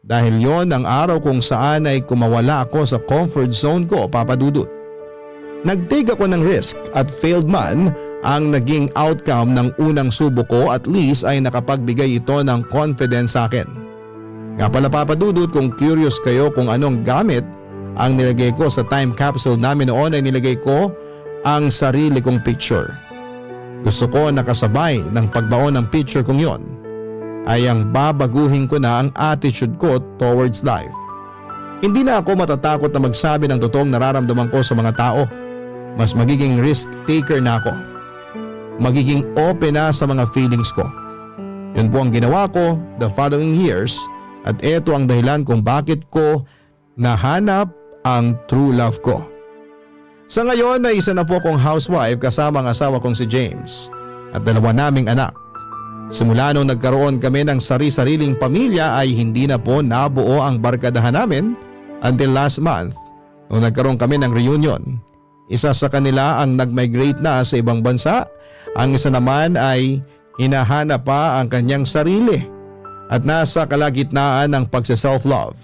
Dahil yon ang araw kung saan ay kumawala ako sa comfort zone ko, papadudot. Nag-take ako ng risk at failed man ang naging outcome ng unang subo ko, at least ay nakapagbigay ito ng confidence sa akin. Nga pala papadudot, kung curious kayo kung anong gamit ang nilagay ko sa time capsule namin noon, ay nilagay ko ang sarili kong picture. Gusto ko nakasabay ng pagbaon ng picture kong yon ay ang babaguhin ko na ang attitude ko towards life. Hindi na ako matatakot na magsabi ng totoong nararamdaman ko sa mga tao. Mas magiging risk taker na ako. Magiging open na sa mga feelings ko. Yun po ang ginawa ko the following years, at ito ang dahilan kung bakit ko nahanap ang true love ko. Sa ngayon ay isa na po kong housewife kasama ang asawa kong si James at dalawa naming anak. Simula nung nagkaroon kami ng sari-sariling pamilya ay hindi na po nabuo ang barkadahan namin until last month nung nagkaroon kami ng reunion. Isa sa kanila ang nag-migrate na sa ibang bansa, ang isa naman ay hinahanap pa ang kanyang sarili at nasa kalagitnaan ng pagse-self-love.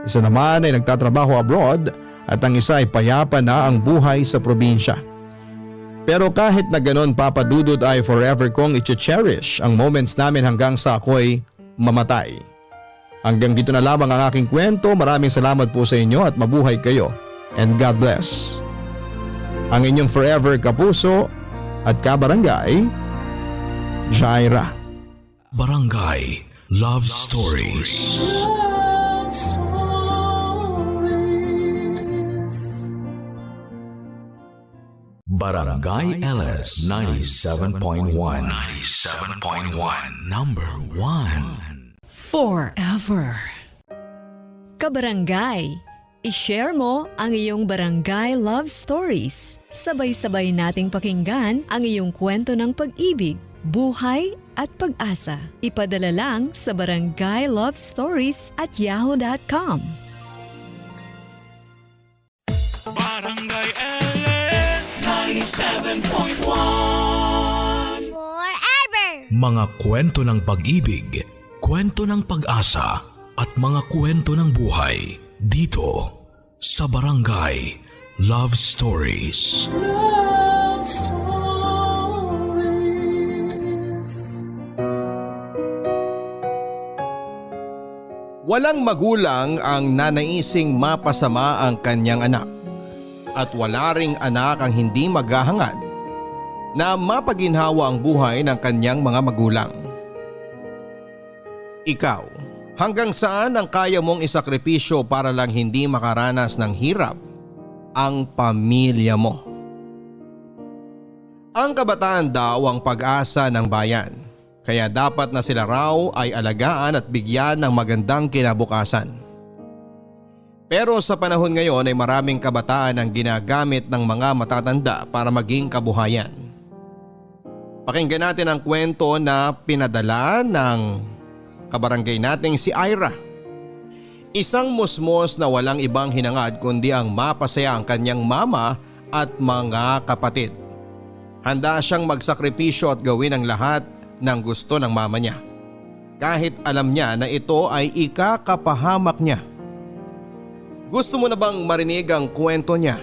Isa naman ay nagtatrabaho abroad at ang isa ay payapa na ang buhay sa probinsya. Pero kahit na ganon, papadudod, ay forever kong i-cherish ang moments namin hanggang sa ako'y mamatay. Hanggang dito na lamang ang aking kwento. Maraming salamat po sa inyo at mabuhay kayo, and God bless. Ang inyong forever kapuso at kabarangay, Jaira. Barangay Love Stories. Love Stories. Barangay LS 97.1. 97.1. Number 1. Forever. Kabarangay, i-share mo ang iyong barangay love stories. Sabay-sabay nating pakinggan ang iyong kwento ng pag-ibig, buhay at pag-asa. Ipadala lang sa barangaylovestories@yahoo.com. Barangay LS 97.1. Forever! Mga kwento ng pag-ibig, kwento ng pag-asa at mga kwento ng buhay dito sa Barangay Love Stories. Love Stories. Walang magulang ang nanaising mapasama ang kanyang anak, at wala ring anak ang hindi maghahangad na mapaginhawa ang buhay ng kanyang mga magulang. Ikaw, hanggang saan ang kaya mong isakripisyo para lang hindi makaranas ng hirap ang pamilya mo? Ang kabataan daw ang pag-asa ng bayan, kaya dapat na sila raw ay alagaan at bigyan ng magandang kinabukasan. Pero sa panahon ngayon ay maraming kabataan ang ginagamit ng mga matatanda para maging kabuhayan. Pakinggan natin ang kwento na pinadala ng kabarangay nating si Ira. Isang musmos na walang ibang hinangad kundi ang mapasaya ang kanyang mama at mga kapatid. Handa siyang magsakripisyo at gawin ang lahat ng gusto ng mama niya. Kahit alam niya na ito ay ikakapahamak niya. Gusto mo na bang marinig ang kwento niya?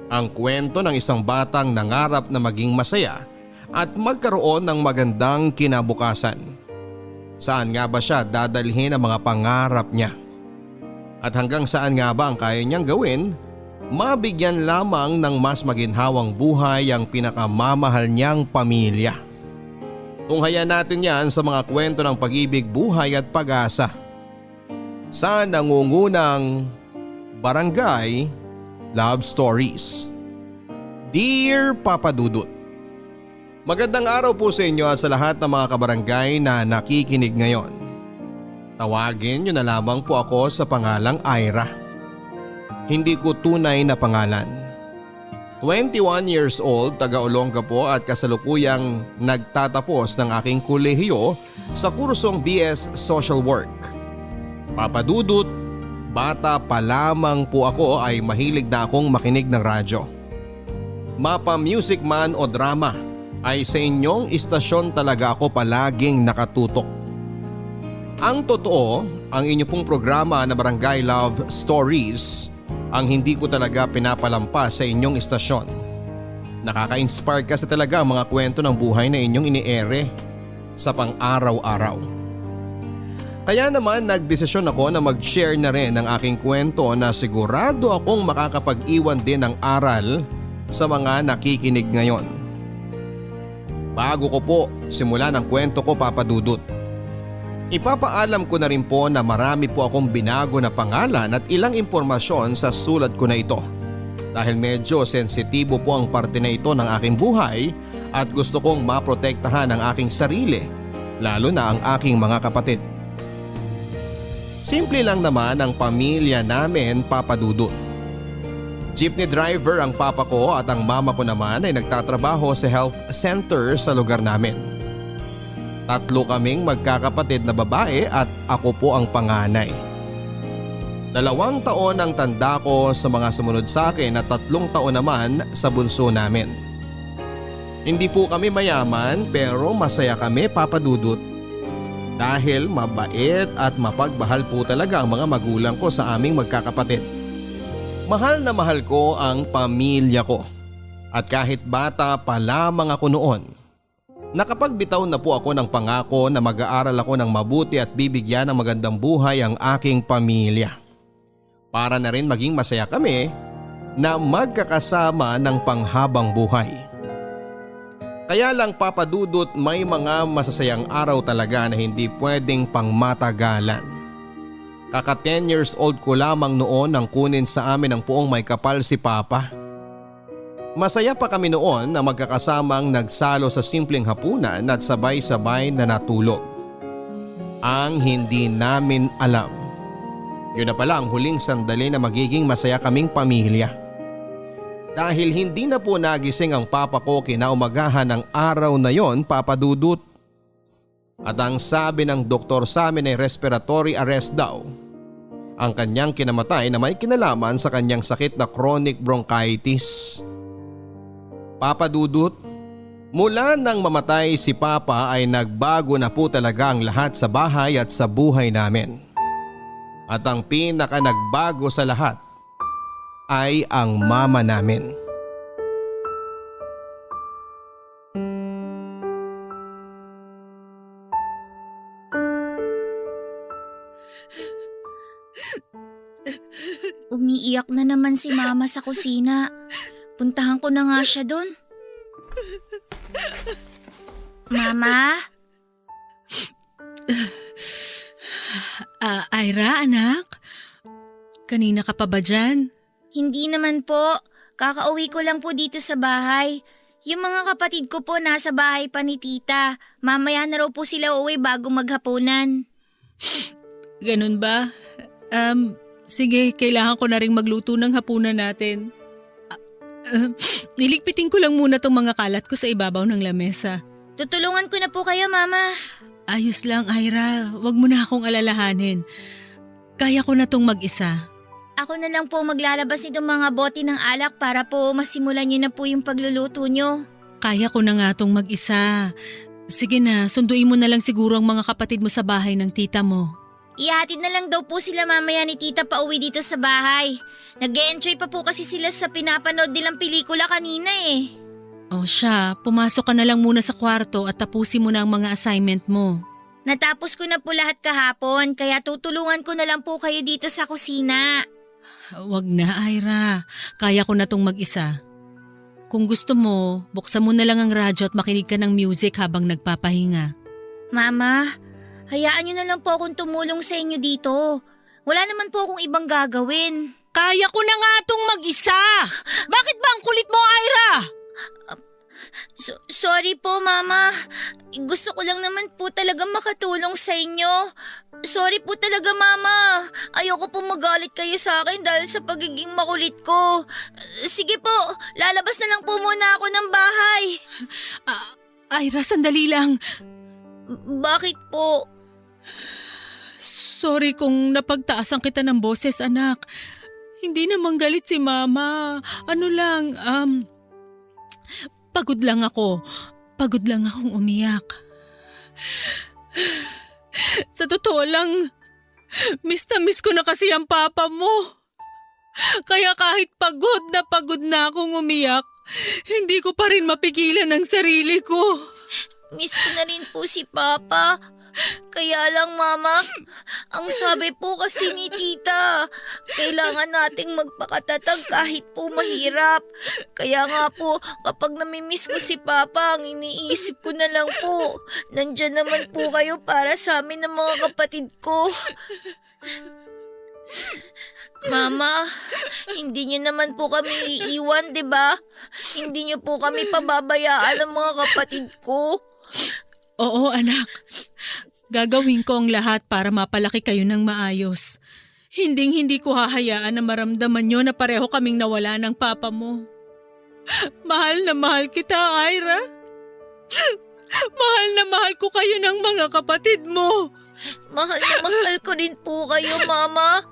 Ang kwento ng isang batang nangarap na maging masaya at magkaroon ng magandang kinabukasan. Saan nga ba siya dadalhin ang mga pangarap niya? At hanggang saan nga ba ang kaya niyang gawin? Mabigyan lamang ng mas maginhawang buhay ang pinakamamahal niyang pamilya. Tunghayan natin yan sa mga kwento ng pag-ibig, buhay at pag-asa sa nangungunang Barangay Love Stories. Dear Papa Dudut, magandang araw po sa inyo at sa lahat ng mga kabarangay na nakikinig ngayon. Tawagin niyo na lamang po ako sa pangalang Ira. Hindi ko tunay na pangalan. 21 years old, taga Olonga po at kasalukuyang nagtatapos ng aking kolehiyo sa kursong BS Social Work. Papa Dudut, bata pa lamang po ako ay mahilig na akong makinig ng radyo. Mapa music man o drama ay sa inyong istasyon talaga ako palaging nakatutok. Ang totoo, ang inyo pong programa na Barangay Love Stories ang hindi ko talaga pinapalampas sa inyong istasyon. Nakaka-inspire kasi talaga ang mga kwento ng buhay na inyong iniere sa pang-araw-araw. Kaya naman nagdesisyon ako na mag-share na rin ng aking kwento na sigurado akong makakapag-iwan din ng aral sa mga nakikinig ngayon. Bago ko po simulan ang kwento ko, Papa Dudut, ipapaalam ko na rin po na marami po akong binago na pangalan at ilang impormasyon sa sulat ko na ito. Dahil medyo sensitibo po ang parte na ito ng aking buhay at gusto kong maprotektahan ang aking sarili, lalo na ang aking mga kapatid. Simple lang naman ang pamilya namin, Papa Dudut. Jeepney driver ang papa ko at ang mama ko naman ay nagtatrabaho sa health center sa lugar namin. 3 kaming magkakapatid na babae at ako po ang panganay. 2 taon ang tanda ko sa mga sumunod sa akin at 3 taon naman sa bunso namin. Hindi po kami mayaman pero masaya kami, Papa Dudut. Dahil mabait at mapagmahal po talaga ang mga magulang ko sa aming magkakapatid. Mahal na mahal ko ang pamilya ko. At kahit bata pa lamang ako noon, nakapagbitaw na po ako ng pangako na mag-aaral ako ng mabuti at bibigyan ng magandang buhay ang aking pamilya. Para na rin maging masaya kami na magkakasama ng panghabang buhay. Kaya lang, Papa Dudut, may mga masasayang araw talaga na hindi pwedeng pangmatagalan. Kaka 10 years old ko lamang noon nang kunin sa amin ang puong may kapal si Papa. Masaya pa kami noon na magkakasamang nagsalo sa simpleng hapunan at sabay-sabay na natulog. Ang hindi namin alam, yun na pala ang huling sandali na magiging masaya kaming pamilya. Dahil hindi na po nagising ang papa ko kinaumagahan ng araw na yon, Papa Dudut. At ang sabi ng doktor sa amin ay respiratory arrest daw. Ang kanyang kinamatay na may kinalaman sa kanyang sakit na chronic bronchitis. Papa Dudut, mula nang mamatay si Papa ay nagbago na po talaga ang lahat sa bahay at sa buhay namin. At ang pinaka nagbago sa lahat ay ang mama namin. Umiiyak na naman si Mama sa kusina. Puntahan ko na nga siya doon. Mama? Ira, anak? Kanina ka pa ba dyan? Hindi naman po. Kakauwi ko lang po dito sa bahay. Yung mga kapatid ko po nasa bahay pa ni tita. Mamaya na raw po sila uuwi bago maghapunan. Ganun ba? Sige, kailangan ko na rin magluto ng hapunan natin. Niligpitin ko lang muna tong mga kalat ko sa ibabaw ng lamesa. Tutulungan ko na po kayo, Mama. Ayos lang, Ira. Huwag mo na akong alalahanin. Kaya ko na tong mag-isa. Ako na lang po maglalabas nitong mga bote ng alak para po masimulan niyo na po yung pagluluto niyo. Kaya ko na nga tong mag-isa. Sige na, sunduin mo na lang siguro ang mga kapatid mo sa bahay ng tita mo. Ihatid na lang daw po sila mamaya ni tita pauwi dito sa bahay. Nag-e-enjoy pa po kasi sila sa pinapanood nilang pelikula kanina eh. O siya, pumasok ka na lang muna sa kwarto at tapusin mo na ang mga assignment mo. Natapos ko na po lahat kahapon kaya tutulungan ko na lang po kayo dito sa kusina. Wag na, Ira. Kaya ko na tong mag-isa. Kung gusto mo, buksan mo na lang ang radyo at makinig ka ng music habang nagpapahinga. Mama, hayaan niyo na lang po akong tumulong sa inyo dito. Wala naman po akong ibang gagawin. Kaya ko na nga tong mag-isa! Bakit ba ang kulit mo, Ira? Sorry po, Mama. Gusto ko lang naman po talaga makatulong sa inyo. Sorry po talaga, Mama. Ayoko po magalit kayo sa akin dahil sa pagiging makulit ko. Sige po, lalabas na lang po muna ako ng bahay. Ira, sandali lang. Bakit po? Sorry kung napagtaasan kita ng boses, anak. Hindi naman galit si Mama. Pagod lang ako. Pagod lang akong umiyak. Sa totoo lang, miss na miss ko na kasi ang papa mo. Kaya kahit pagod na akong umiyak, hindi ko pa rin mapigilan ang sarili ko. Miss ko na rin po si Papa. Kaya lang, Mama, ang sabi po kasi ni Tita, kailangan nating magpakatatag kahit po mahirap. Kaya nga po, kapag namimiss ko si Papa, ang iniisip ko na lang po, nandyan naman po kayo para sa amin ng mga kapatid ko. Mama, hindi niyo naman po kami iiwan, di ba? Hindi niyo po kami pababayaan ng mga kapatid ko. Oo, anak. Gagawin ko ang lahat para mapalaki kayo ng maayos. Hindi ko hahayaan na maramdaman nyo na pareho kaming nawala ng papa mo. Mahal na mahal kita, Ira. Mahal na mahal ko kayo ng mga kapatid mo. Mahal na mahal ko rin po kayo, Mama.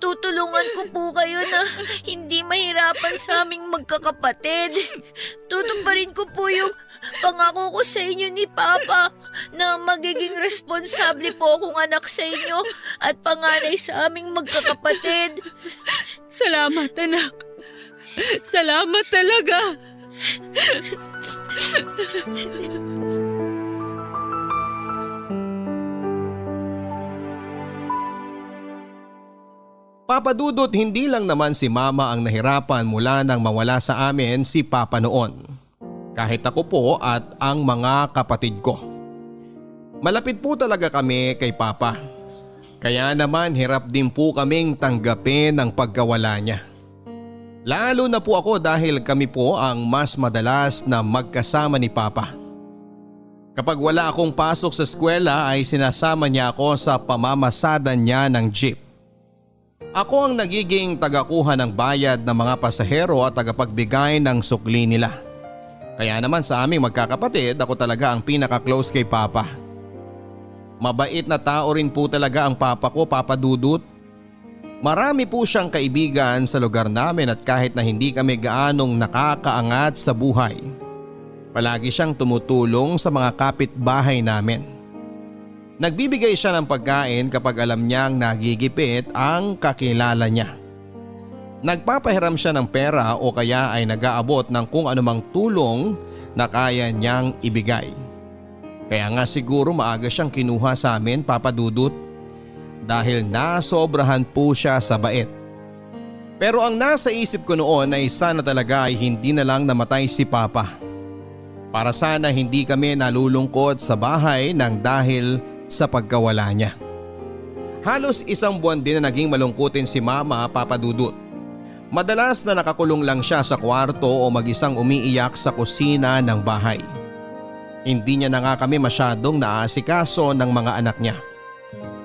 Tutulungan ko po kayo na hindi mahirapan sa aming magkakapatid. Tutuparin ko po yung pangako ko sa inyo ni Papa na magiging responsable po akong anak sa inyo at panganay sa aming magkakapatid. Salamat, anak. Salamat talaga. Papa Dudut, hindi lang naman si Mama ang nahirapan mula nang mawala sa amin si Papa noon. Kahit ako po at ang mga kapatid ko. Malapit po talaga kami kay Papa. Kaya naman hirap din po kaming tanggapin ang pagkawala niya. Lalo na po ako dahil kami po ang mas madalas na magkasama ni Papa. Kapag wala akong pasok sa eskwela ay sinasama niya ako sa pamamasadan niya ng jeep. Ako ang nagiging tagakuha ng bayad ng mga pasahero at tagapagbigay ng sukli nila. Kaya naman sa aming magkakapatid, ako talaga ang pinaka-close kay Papa. Mabait na tao rin po talaga ang Papa ko, Papa Dudut. Marami po siyang kaibigan sa lugar namin at kahit na hindi kami gaanong nakakaangat sa buhay, palagi siyang tumutulong sa mga kapitbahay namin. Nagbibigay siya ng pagkain kapag alam niyang nagigipit ang kakilala niya. Nagpapahiram siya ng pera o kaya ay nag-aabot ng kung anumang tulong na kaya niyang ibigay. Kaya nga siguro maaga siyang kinuha sa amin, Papa Dudut, dahil nasobrahan po siya sa bait. Pero ang nasa isip ko noon ay sana talaga ay hindi na lang namatay si Papa. Para sana hindi kami nalulungkot sa bahay nang dahil sa pagkawala niya. Halos isang buwan din na naging malungkutin si Mama, Papa Dudut. Madalas na nakakulong lang siya sa kwarto o mag-isang umiiyak sa kusina ng bahay. Hindi niya na nga kami masyadong naaasikaso ng mga anak niya.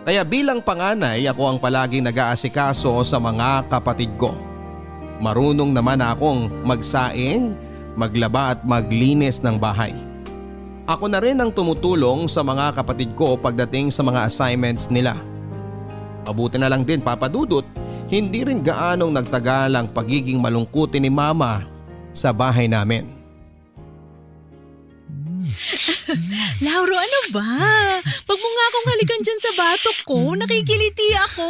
Kaya bilang panganay, ako ang palaging nag-aasikaso sa mga kapatid ko. Marunong naman akong magsaing, maglaba at maglinis ng bahay. Ako na rin ang tumutulong sa mga kapatid ko pagdating sa mga assignments nila. Mabuti na lang din, Papa Dudut, hindi rin gaanong nagtagal ang pagiging malungkutin ni Mama sa bahay namin. Lauro, ano ba? Pag mo nga akong halikan dyan sa batok ko, nakikiliti ako.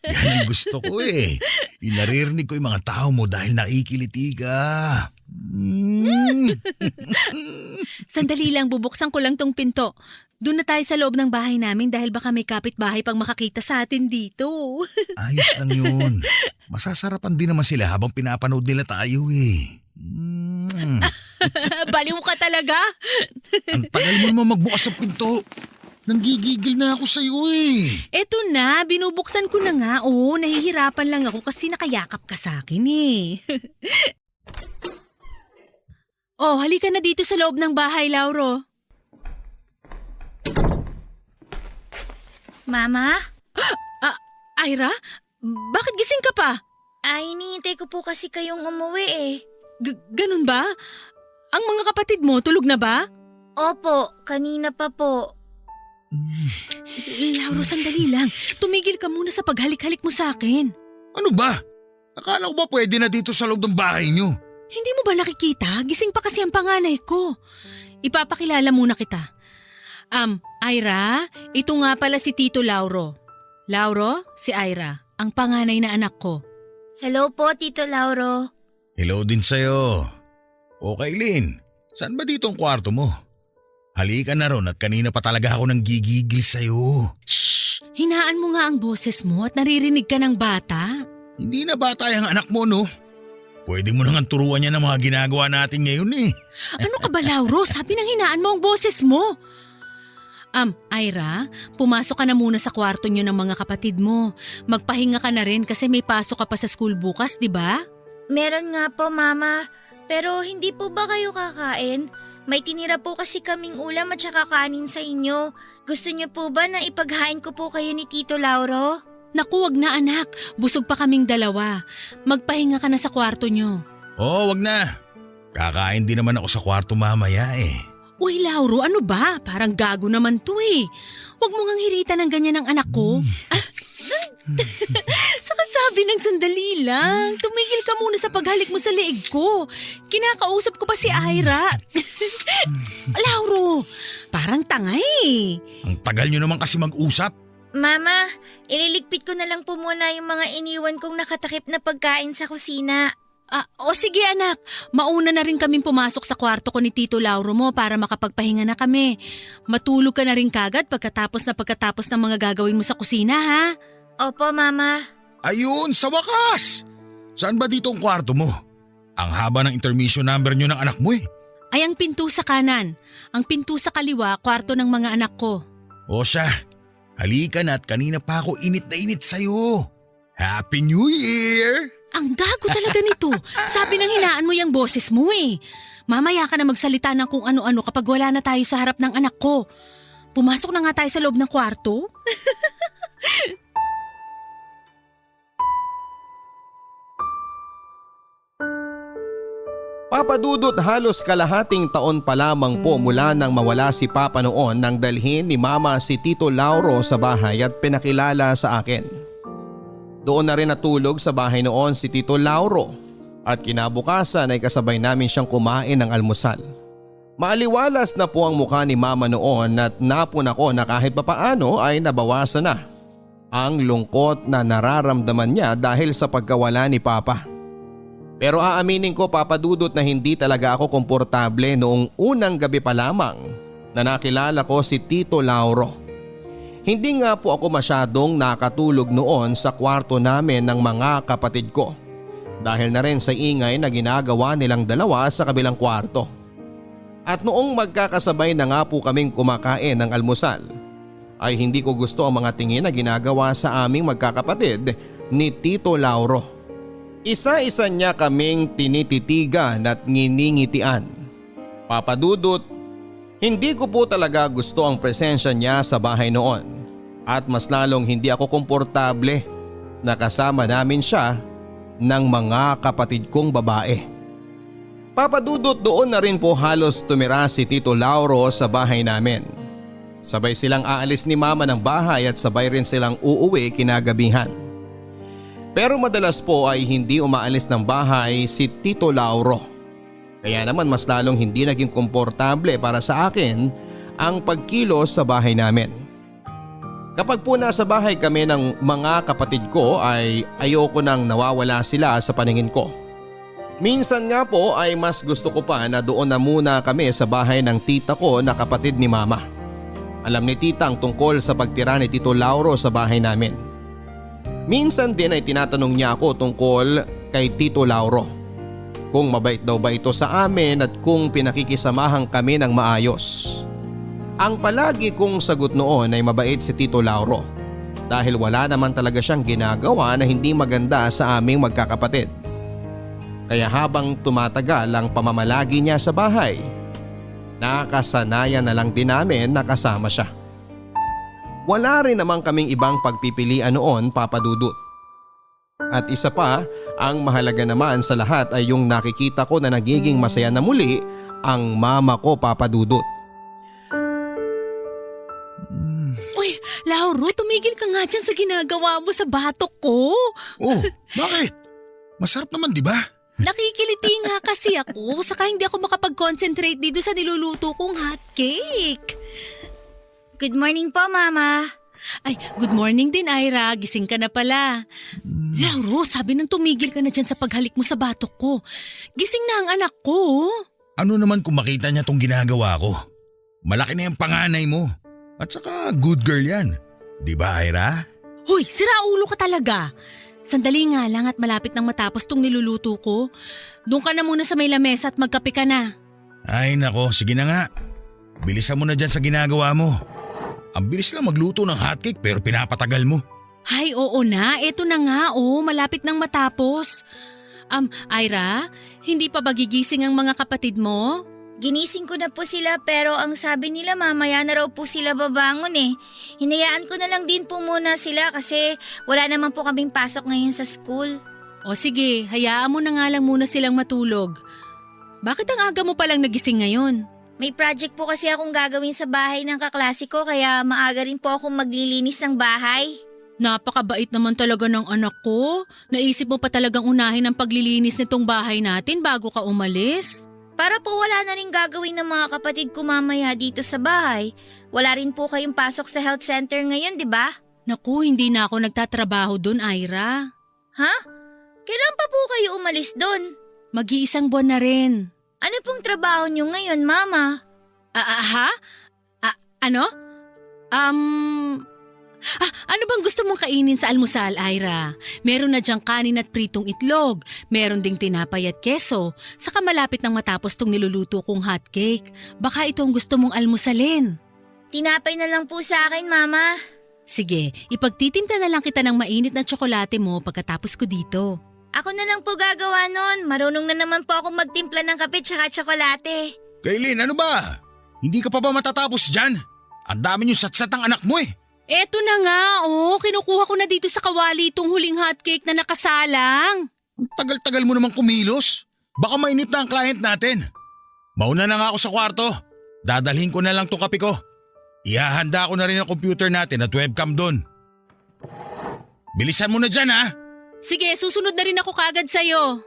Yan ang gusto ko eh. Pinaririnig ko yung mga tao mo dahil nakikiliti ka. Sandali lang, bubuksan ko lang tong pinto. Doon na tayo sa loob ng bahay namin dahil baka may kapitbahay pang makakita sa atin dito. Ayos lang yun. Masasarapan din naman sila habang pinapanood nila tayo eh. Baliw ka talaga. Ang tagal mo naman magbukas ng pinto. Nanggigigil na ako sa'yo eh. Eto na, binubuksan ko na nga. Oo, nahihirapan lang ako kasi nakayakap ka sa akin eh. Oh, halika na dito sa loob ng bahay, Lauro. Mama? Ira? Bakit gising ka pa? Ay, hinihintay ko po kasi kayong umuwi eh. Ganun ba? Ang mga kapatid mo, tulog na ba? Opo, kanina pa po. Lauro, sandali lang. Tumigil ka muna sa paghalik-halik mo sa akin. Ano ba? Akala ko ba pwede na dito sa loob ng bahay niyo? Hindi mo ba nakikita? Gising pa kasi ang panganay ko. Ipapakilala muna kita. Ira, ito nga pala si Tito Lauro. Lauro, si Ira, ang panganay na anak ko. Hello po, Tito Lauro. Hello din sa'yo. Okay, Lynn. Saan ba dito ang kwarto mo? Halika na ron at kanina pa talaga ako nang gigigil sa'yo. Shh! Hinaan mo nga ang boses mo at naririnig ka ng bata. Hindi na bata yung anak mo, no? Pwede mo nang turuan niya ng mga ginagawa natin ngayon eh. Ano ka ba, Lauro? Sabi ng hinaan mo ang boses mo. Ira, pumasok ka na muna sa kwarto niyo ng mga kapatid mo. Magpahinga ka na rin kasi may pasok ka pa sa school bukas, di ba? Meron nga po, Mama. Pero hindi po ba kayo kakain? May tinira po kasi kaming ulam at saka kanin sa inyo. Gusto niyo po ba na ipaghain ko po kayo ni Tito Lauro? Naku, wag na anak. Busog pa kaming dalawa. Magpahinga ka na sa kwarto niyo. Oo, wag na. Kakain din naman ako sa kwarto mamaya eh. Uy, Lauro, ano ba? Parang gago naman to eh. Huwag mo ngang hiritan ng ganyan ng anak ko. Saka sabi ng sandali lang. Tumigil ka muna sa paghalik mo sa leeg ko. Kinakausap ko pa si Ira. Lauro, parang tanga eh. Ang tagal nyo naman kasi mag-usap. Mama, ililigpit ko na lang po muna yung mga iniwan kong nakatakip na pagkain sa kusina. O sige anak, mauna na rin kaming pumasok sa kwarto ko ni Tito Lauro mo para makapagpahinga na kami. Matulog ka na rin kagad pagkatapos ng mga gagawin mo sa kusina ha? Opo, Mama. Ayun, sa wakas! Saan ba dito ang kwarto mo? Ang haba ng intermission number nyo ng anak mo eh. Ay ang pinto sa kanan. Ang pinto sa kaliwa, kwarto ng mga anak ko. O siya, halika na at kanina pa ako init na init sa'yo. Happy New Year! Ang gago talaga nito. Sabi ng hinaan mo yung boses mo eh. Mamaya ka na magsalita ng kung ano-ano kapag wala na tayo sa harap ng anak ko. Pumasok na nga tayo sa loob ng kwarto. Papa Dudut, halos kalahating taon pa lamang po mula nang mawala si Papa noon nang dalhin ni Mama si Tito Lauro sa bahay at pinakilala sa akin. Doon na rin natulog sa bahay noon si Tito Lauro at kinabukasan ay kasabay namin siyang kumain ng almusal. Maaliwalas na po ang mukha ni Mama noon at napon ako na kahit papaano ay nabawasan na ang lungkot na nararamdaman niya dahil sa pagkawala ni Papa. Pero aaminin ko, Papa Dudut, na hindi talaga ako komportable noong unang gabi pa lamang na nakilala ko si Tito Lauro. Hindi nga po ako masyadong nakatulog noon sa kwarto namin ng mga kapatid ko dahil na rin sa ingay na ginagawa nilang dalawa sa kabilang kwarto. At noong magkakasabay na nga po kaming kumakain ng almusal ay hindi ko gusto ang mga tingin na ginagawa sa aming magkakapatid ni Tito Lauro. Isa-isa niya kaming tinititigan at nginingitian. Papa Dudut, hindi ko po talaga gusto ang presensya niya sa bahay noon at mas lalong hindi ako komportable na kasama namin siya ng mga kapatid kong babae. Papa Dudut, doon na rin po halos tumira si Tito Lauro sa bahay namin. Sabay silang aalis ni Mama ng bahay at sabay rin silang uuwi kinagabihan. Pero madalas po ay hindi umaalis ng bahay si Tito Lauro. Kaya naman mas lalong hindi naging komportable para sa akin ang pagkilos sa bahay namin. Kapag po nasa bahay kami ng mga kapatid ko ay ayoko nang nawawala sila sa paningin ko. Minsan nga po ay mas gusto ko pa na doon na muna kami sa bahay ng tita ko na kapatid ni mama. Alam ni tita ang tungkol sa pagtira ni Tito Lauro sa bahay namin. Minsan din ay tinatanong niya ako tungkol kay Tito Lauro. Kung mabait daw ba ito sa amin at kung pinakikisamahan kami ng maayos. Ang palagi kong sagot noon ay mabait si Tito Lauro dahil wala naman talaga siyang ginagawa na hindi maganda sa aming magkakapatid. Kaya habang tumatagal ang pamamalagi niya sa bahay, nakasanayan na lang din namin na kasama siya. Wala rin naman kaming ibang pagpipilian noon, Papa Dudut. At isa pa, ang mahalaga naman sa lahat ay yung nakikita ko na nagiging masaya na muli ang mama ko, Papa Dudut. Uy, Lauro, tumigil ka nga dyan sa ginagawa mo sa batok ko. Oh, bakit? Masarap naman, di ba? Nakikiliti nga kasi ako, saka hindi ako makapag-concentrate dito sa niluluto kong hotcake. Good morning po, Mama. Ay, good morning din, Ira. Gising ka na pala. Lauro, sabi nang tumigil ka na dyan sa paghalik mo sa batok ko. Gising na ang anak ko. Ano naman kung makita niya tong ginagawa ko? Malaki na yung panganay mo. At saka good girl yan. Di ba, Ira? Hoy, siraulo ka talaga. Sandali nga lang at malapit nang matapos tong niluluto ko. Doon ka na muna sa may lamesa at magkape ka na. Ay nako, sige na nga. Bilisan mo na dyan sa ginagawa mo. Ang bilis lang magluto ng hotcake pero pinapatagal mo. Ay, oo na. Eto na nga, malapit nang matapos. Ira, hindi pa ba gigising ang mga kapatid mo? Ginising ko na po sila pero ang sabi nila mamaya na raw po sila babangon eh. Hinayaan ko na lang din po muna sila kasi wala naman po kaming pasok ngayon sa school. O sige, hayaan mo na nga lang muna silang matulog. Bakit ang aga mo palang nagising ngayon? May project po kasi akong gagawin sa bahay ng kaklase ko kaya maaga rin po akong maglilinis ng bahay. Napakabait naman talaga ng anak ko. Naisip mo pa talagang unahin ang paglilinis nitong bahay natin bago ka umalis? Para po wala na rin gagawin ng mga kapatid ko mamaya dito sa bahay. Wala rin po kayong pasok sa health center ngayon, di ba? Naku, hindi na ako nagtatrabaho doon, Ira. Ha? Kailan pa po kayo umalis doon? Mag-iisang buwan na rin. Ano pong trabaho niyo ngayon, Mama? Ha? Ano? Ano bang gusto mong kainin sa almusal, Ira? Meron na diyang kanin at pritong itlog, meron ding tinapay at keso, saka malapit nang matapos tong niluluto kong hotcake. Baka ito ang gusto mong almusalin. Tinapay na lang po sa akin, Mama. Sige, ipagtitimpla na lang kita ng mainit na tsokolate mo pagkatapos ko dito. Ako na lang po gagawa nun. Marunong na naman po akong magtimpla ng kape tsaka tsokolate. Kaylin, ano ba? Hindi ka pa ba matatapos dyan? Ang dami niyo satsat ang anak mo eh. Eto na nga, kinukuha ko na dito sa kawali itong huling hotcake na nakasalang. Ang tagal-tagal mo naman kumilos. Baka mainip na ang client natin. Mauna na nga ako sa kwarto. Dadalhin ko na lang tong kape ko. Ihahanda ko na rin ang computer natin at webcam doon. Bilisan mo na dyan ha. Sige, susunod na rin ako kaagad sa'yo.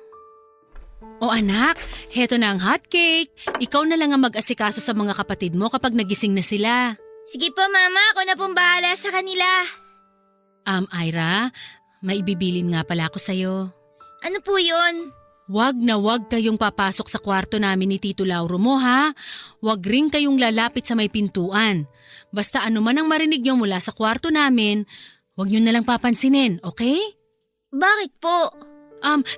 O anak, heto na ang hotcake. Ikaw na lang ang mag-asikaso sa mga kapatid mo kapag nagising na sila. Sige po, Mama. Ako na pong bahala sa kanila. Ira, may ibibilin nga pala ako sa'yo. Ano po yun? Wag na wag kayong papasok sa kwarto namin ni Tito Lauro mo, ha? Wag rin kayong lalapit sa may pintuan. Basta ano man ang marinig nyo mula sa kwarto namin, wag nyo na lang papansinin, okay? Bakit po?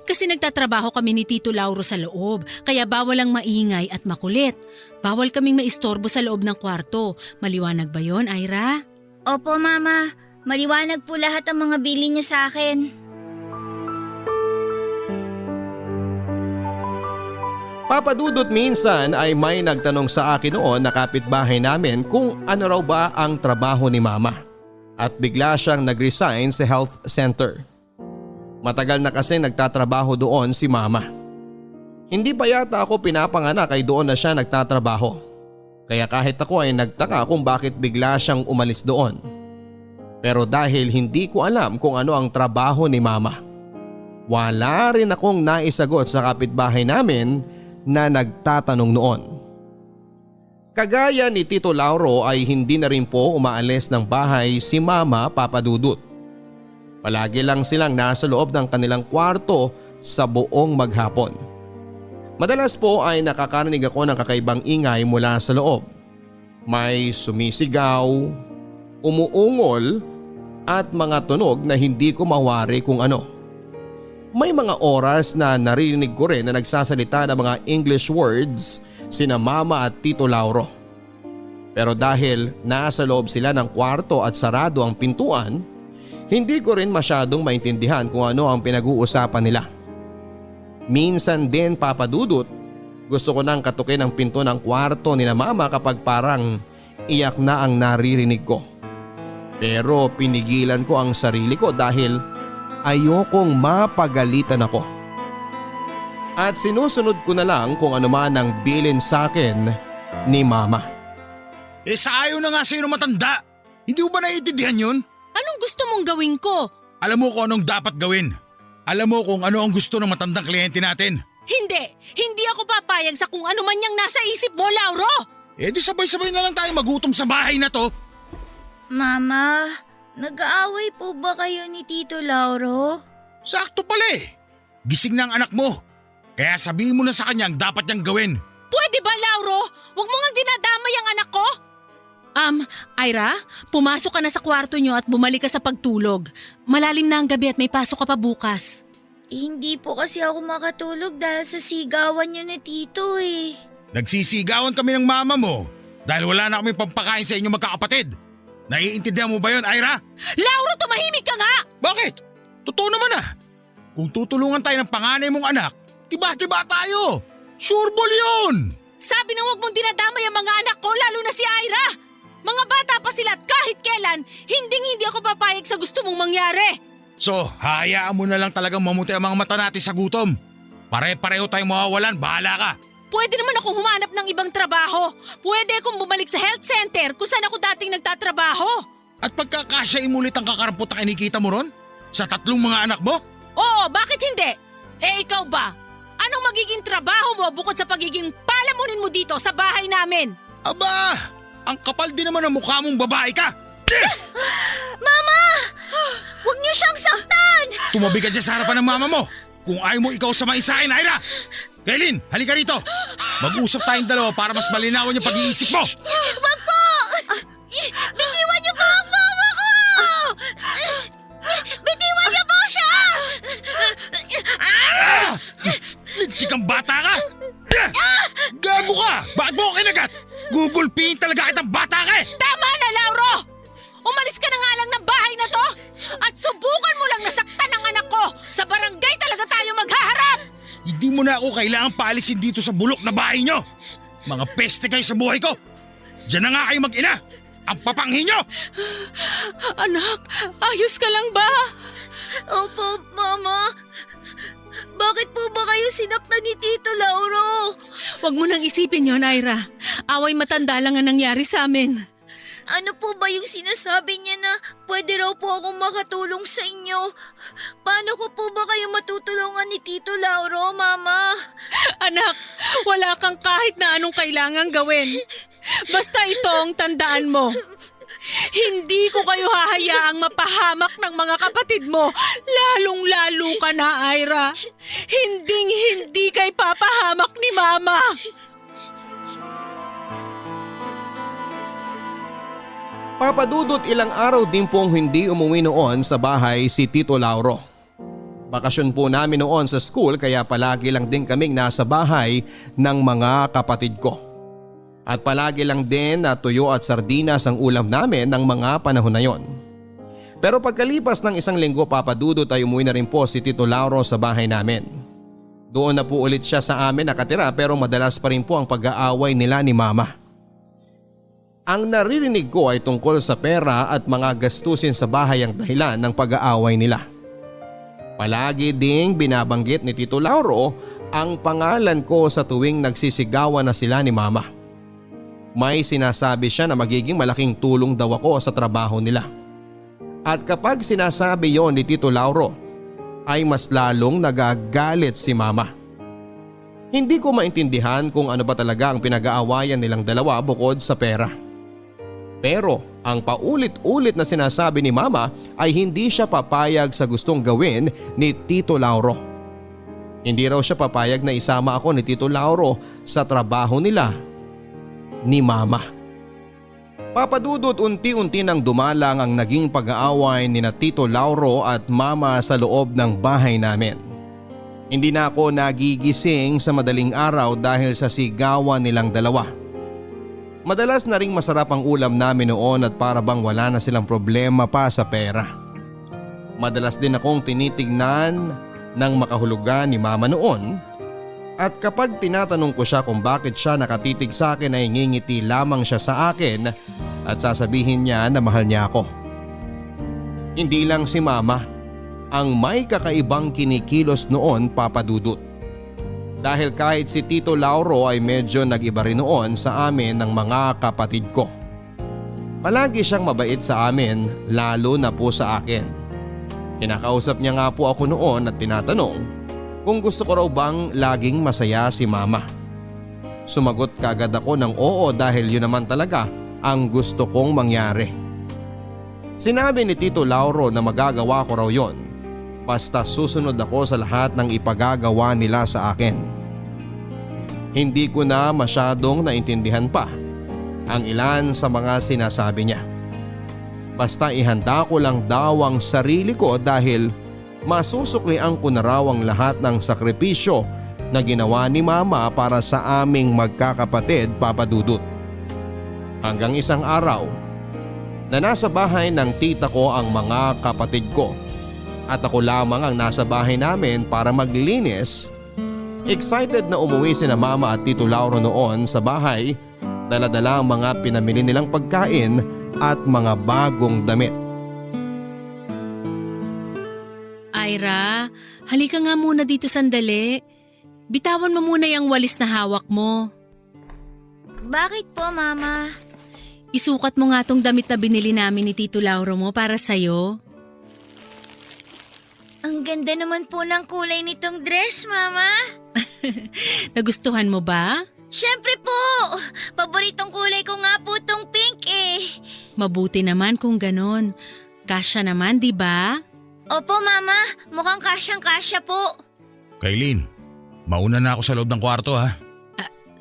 Kasi nagtatrabaho kami ni Tito Lauro sa loob, kaya bawal ang maingay at makulit. Bawal kaming maistorbo sa loob ng kwarto. Maliwanag ba yon, Ira? Opo, Mama. Maliwanag po lahat ang mga bili niyo sa akin. Papa Dudut, minsan ay may nagtanong sa akin noon na kapitbahay namin kung ano raw ba ang trabaho ni Mama. At bigla siyang nag-resign sa health center. Matagal na kasi nagtatrabaho doon si Mama. Hindi pa yata ako pinapanganak ay doon na siya nagtatrabaho. Kaya kahit ako ay nagtaka kung bakit bigla siyang umalis doon. Pero dahil hindi ko alam kung ano ang trabaho ni Mama, wala rin akong naisagot sa kapitbahay namin na nagtatanong noon. Kagaya ni Tito Lauro ay hindi na rin po umaalis ng bahay si Mama Papa Dudut. Palagi lang silang nasa loob ng kanilang kwarto sa buong maghapon. Madalas po ay nakakarinig ako ng kakaibang ingay mula sa loob. May sumisigaw, umuungol at mga tunog na hindi ko mawari kung ano. May mga oras na naririnig ko rin na nagsasalita ng mga English words sina Mama at Tito Lauro. Pero dahil nasa loob sila ng kwarto at sarado ang pintuan, hindi ko rin masyadong maintindihan kung ano ang pinag-uusapan nila. Minsan din, Papa Dudut, gusto ko nang katukin ang pinto ng kwarto nila Mama kapag parang iyak na ang naririnig ko. Pero pinigilan ko ang sarili ko dahil ayokong mapagalitan ako. At sinusunod ko na lang kung ano man ang bilin sa akin ni Mama. Sa ayaw na nga sa'yo ng matanda. Hindi mo ba naiintindihan yun? Anong gusto mong gawin ko? Alam mo kung anong dapat gawin. Alam mo kung ano ang gusto ng matandang kliyente natin. Hindi ako papayag sa kung ano man yang nasa isip mo, Lauro! Di sabay-sabay na lang tayo magutom sa bahay na to. Mama, nag-aaway po ba kayo ni Tito Lauro? Sakto pala Gising na ang anak mo. Kaya sabihin mo na sa kanya ang dapat niyang gawin. Pwede ba, Lauro? Huwag mo nga dinadamay ang anak ko! Ira, pumasok ka na sa kwarto niyo at bumalik ka sa pagtulog. Malalim na ang gabi at may pasok ka pa bukas. Hindi po kasi ako makatulog dahil sa sigawan niyo ni Tito Nagsisigawan kami ng mama mo dahil wala na kami pampakain sa inyong magkakapatid. Naiintindihan mo ba yun, Ira? Lauro, tumahimik ka nga! Bakit? Totoo naman Kung tutulungan tayo ng panganay mong anak, tiba-tiba tayo. Sure ball yun! Sabi na huwag mong dinadamay ang mga anak ko, lalo na si Ira! Mga bata pa sila at kahit kailan, hindi ako papayag sa gusto mong mangyari. So, hayaan mo na lang talagang mamuti ang mga mata natin sa gutom. Pare-pareho tayong mawawalan, bahala ka. Pwede naman akong humanap ng ibang trabaho. Pwede akong bumalik sa health center kung saan ako dating nagtatrabaho. At pagkakasyain mo ulit ang kakarampot na kinikita mo ron? Sa 3 mga anak mo? Oo, bakit hindi? Ikaw ba? Anong magiging trabaho mo bukod sa pagiging palamunin mo dito sa bahay namin? Aba! Ang kapal din naman ang mukha mong babae ka! Mama! Huwag niyo siyang saktan! Tumabi ka dyan sa harapan ng mama mo! Kung ayaw mo ikaw samain sa akin, Ira! Kailin, halika rito! Mag-usap tayong dalawa para mas malinawan yung pag-iisip mo! Wag po! Bitiwan niyo po ang mama ko! Bitiwan niyo po siya! Lintik kang bata ka! Gago ka! Bakit mo ako kinagat? Gugulpihin talaga kitang bata ka Tama na, Lauro! Umalis ka na nga lang ng bahay na to! At subukan mo lang nasaktan ang anak ko! Sa barangay talaga tayo maghaharap! Hindi mo na ako kailangang paalisin dito sa bulok na bahay nyo! Mga peste kayo sa buhay ko! Diyan na nga kayo mag-ina! Ang papanghin nyo! Anak, ayos ka lang ba? Opo, Mama. Bakit po ba kayo sinaktan ni Tito Lauro? Huwag mo nang isipin yon, Ira. Away matanda lang ang nangyari sa amin. Ano po ba yung sinasabi niya na pwede raw po akong makatulong sa inyo? Paano ko po ba kayo matutulungan ni Tito Lauro, Mama? Anak, wala kang kahit na anong kailangang gawin. Basta ito ang tandaan mo. Hindi ko kayo hahayaang mapahamak ng mga kapatid mo, lalong-lalo ka na, Ira. Hinding-hindi kay papahamak ni Mama. Papa Dudut, ilang araw din pong hindi umuwi noon sa bahay si Tito Lauro. Bakasyon po namin noon sa school kaya palagi lang din kaming nasa bahay ng mga kapatid ko. At palagi lang din na tuyo at sardinas ang ulam namin ng mga panahon na yon. Pero pagkalipas ng 1 linggo, Papa Dudut, ay umuwi na rin po si Tito Lauro sa bahay namin. Doon na po ulit siya sa amin nakatira pero madalas pa rin po ang pag-aaway nila ni Mama. Ang naririnig ko ay tungkol sa pera at mga gastusin sa bahay ang dahilan ng pag-aaway nila. Palagi ding binabanggit ni Tito Lauro ang pangalan ko sa tuwing nagsisigawan na sila ni Mama. May sinasabi siya na magiging malaking tulong daw ako sa trabaho nila. At kapag sinasabi yon ni Tito Lauro, ay mas lalong nagagalit si Mama. Hindi ko maintindihan kung ano ba talaga ang pinag-aawayan nilang dalawa bukod sa pera. Pero ang paulit-ulit na sinasabi ni Mama ay hindi siya papayag sa gustong gawin ni Tito Lauro. Hindi raw siya papayag na isama ako ni Tito Lauro sa trabaho nila ni Mama. Papadudot, unti-unti nang dumalang ang naging pag-aaway ni na Tito Lauro at Mama sa loob ng bahay namin. Hindi na ako nagigising sa madaling araw dahil sa sigawan nilang dalawa. Madalas na ring masarap ang ulam namin noon at para bang wala na silang problema pa sa pera. Madalas din akong tinitignan ng makahulugan ni Mama noon at kapag tinatanong ko siya kung bakit siya nakatitig sa akin ay ngingiti lamang siya sa akin at sasabihin niya na mahal niya ako. Hindi lang si Mama ang may kakaibang kinikilos noon, Papa Dudut. Dahil kahit si Tito Lauro ay medyo nag-iba rin noon sa amin ng mga kapatid ko. Palagi siyang mabait sa amin, lalo na po sa akin. Kinakausap niya nga po ako noon at tinatanong kung gusto ko raw bang laging masaya si Mama. Sumagot kagad ako ng oo dahil yun naman talaga ang gusto kong mangyari. Sinabi ni Tito Lauro na magagawa ko raw yon basta susunod ako sa lahat ng ipagagawa nila sa akin. Hindi ko na masyadong naintindihan pa ang ilan sa mga sinasabi niya. Basta ihanda ko lang daw ang sarili ko dahil masusuklian ko na raw ang lahat ng sakripisyo na ginawa ni Mama para sa aming magkakapatid, Papa Dudut. Hanggang isang araw na nasa bahay ng tita ko ang mga kapatid ko at ako lamang ang nasa bahay namin para maglinis. Excited na umuwi sina Mama at Tito Lauro noon sa bahay, dala-dala ang mga pinamili nilang pagkain at mga bagong damit. Ira, halika nga muna dito sandali. Bitawan mo muna yung walis na hawak mo. Bakit po, Mama? Isukat mo nga tong damit na binili namin ni Tito Lauro mo para sa'yo. Ang ganda naman po ng kulay nitong dress, Mama. Nagustuhan mo ba? Siyempre po! Paboritong kulay ko nga po tong pink eh. Mabuti naman kung ganon. Kasya naman, di ba? Opo, Mama. Mukhang kasyang-kasya po. Kailin, mauna na ako sa loob ng kwarto ha.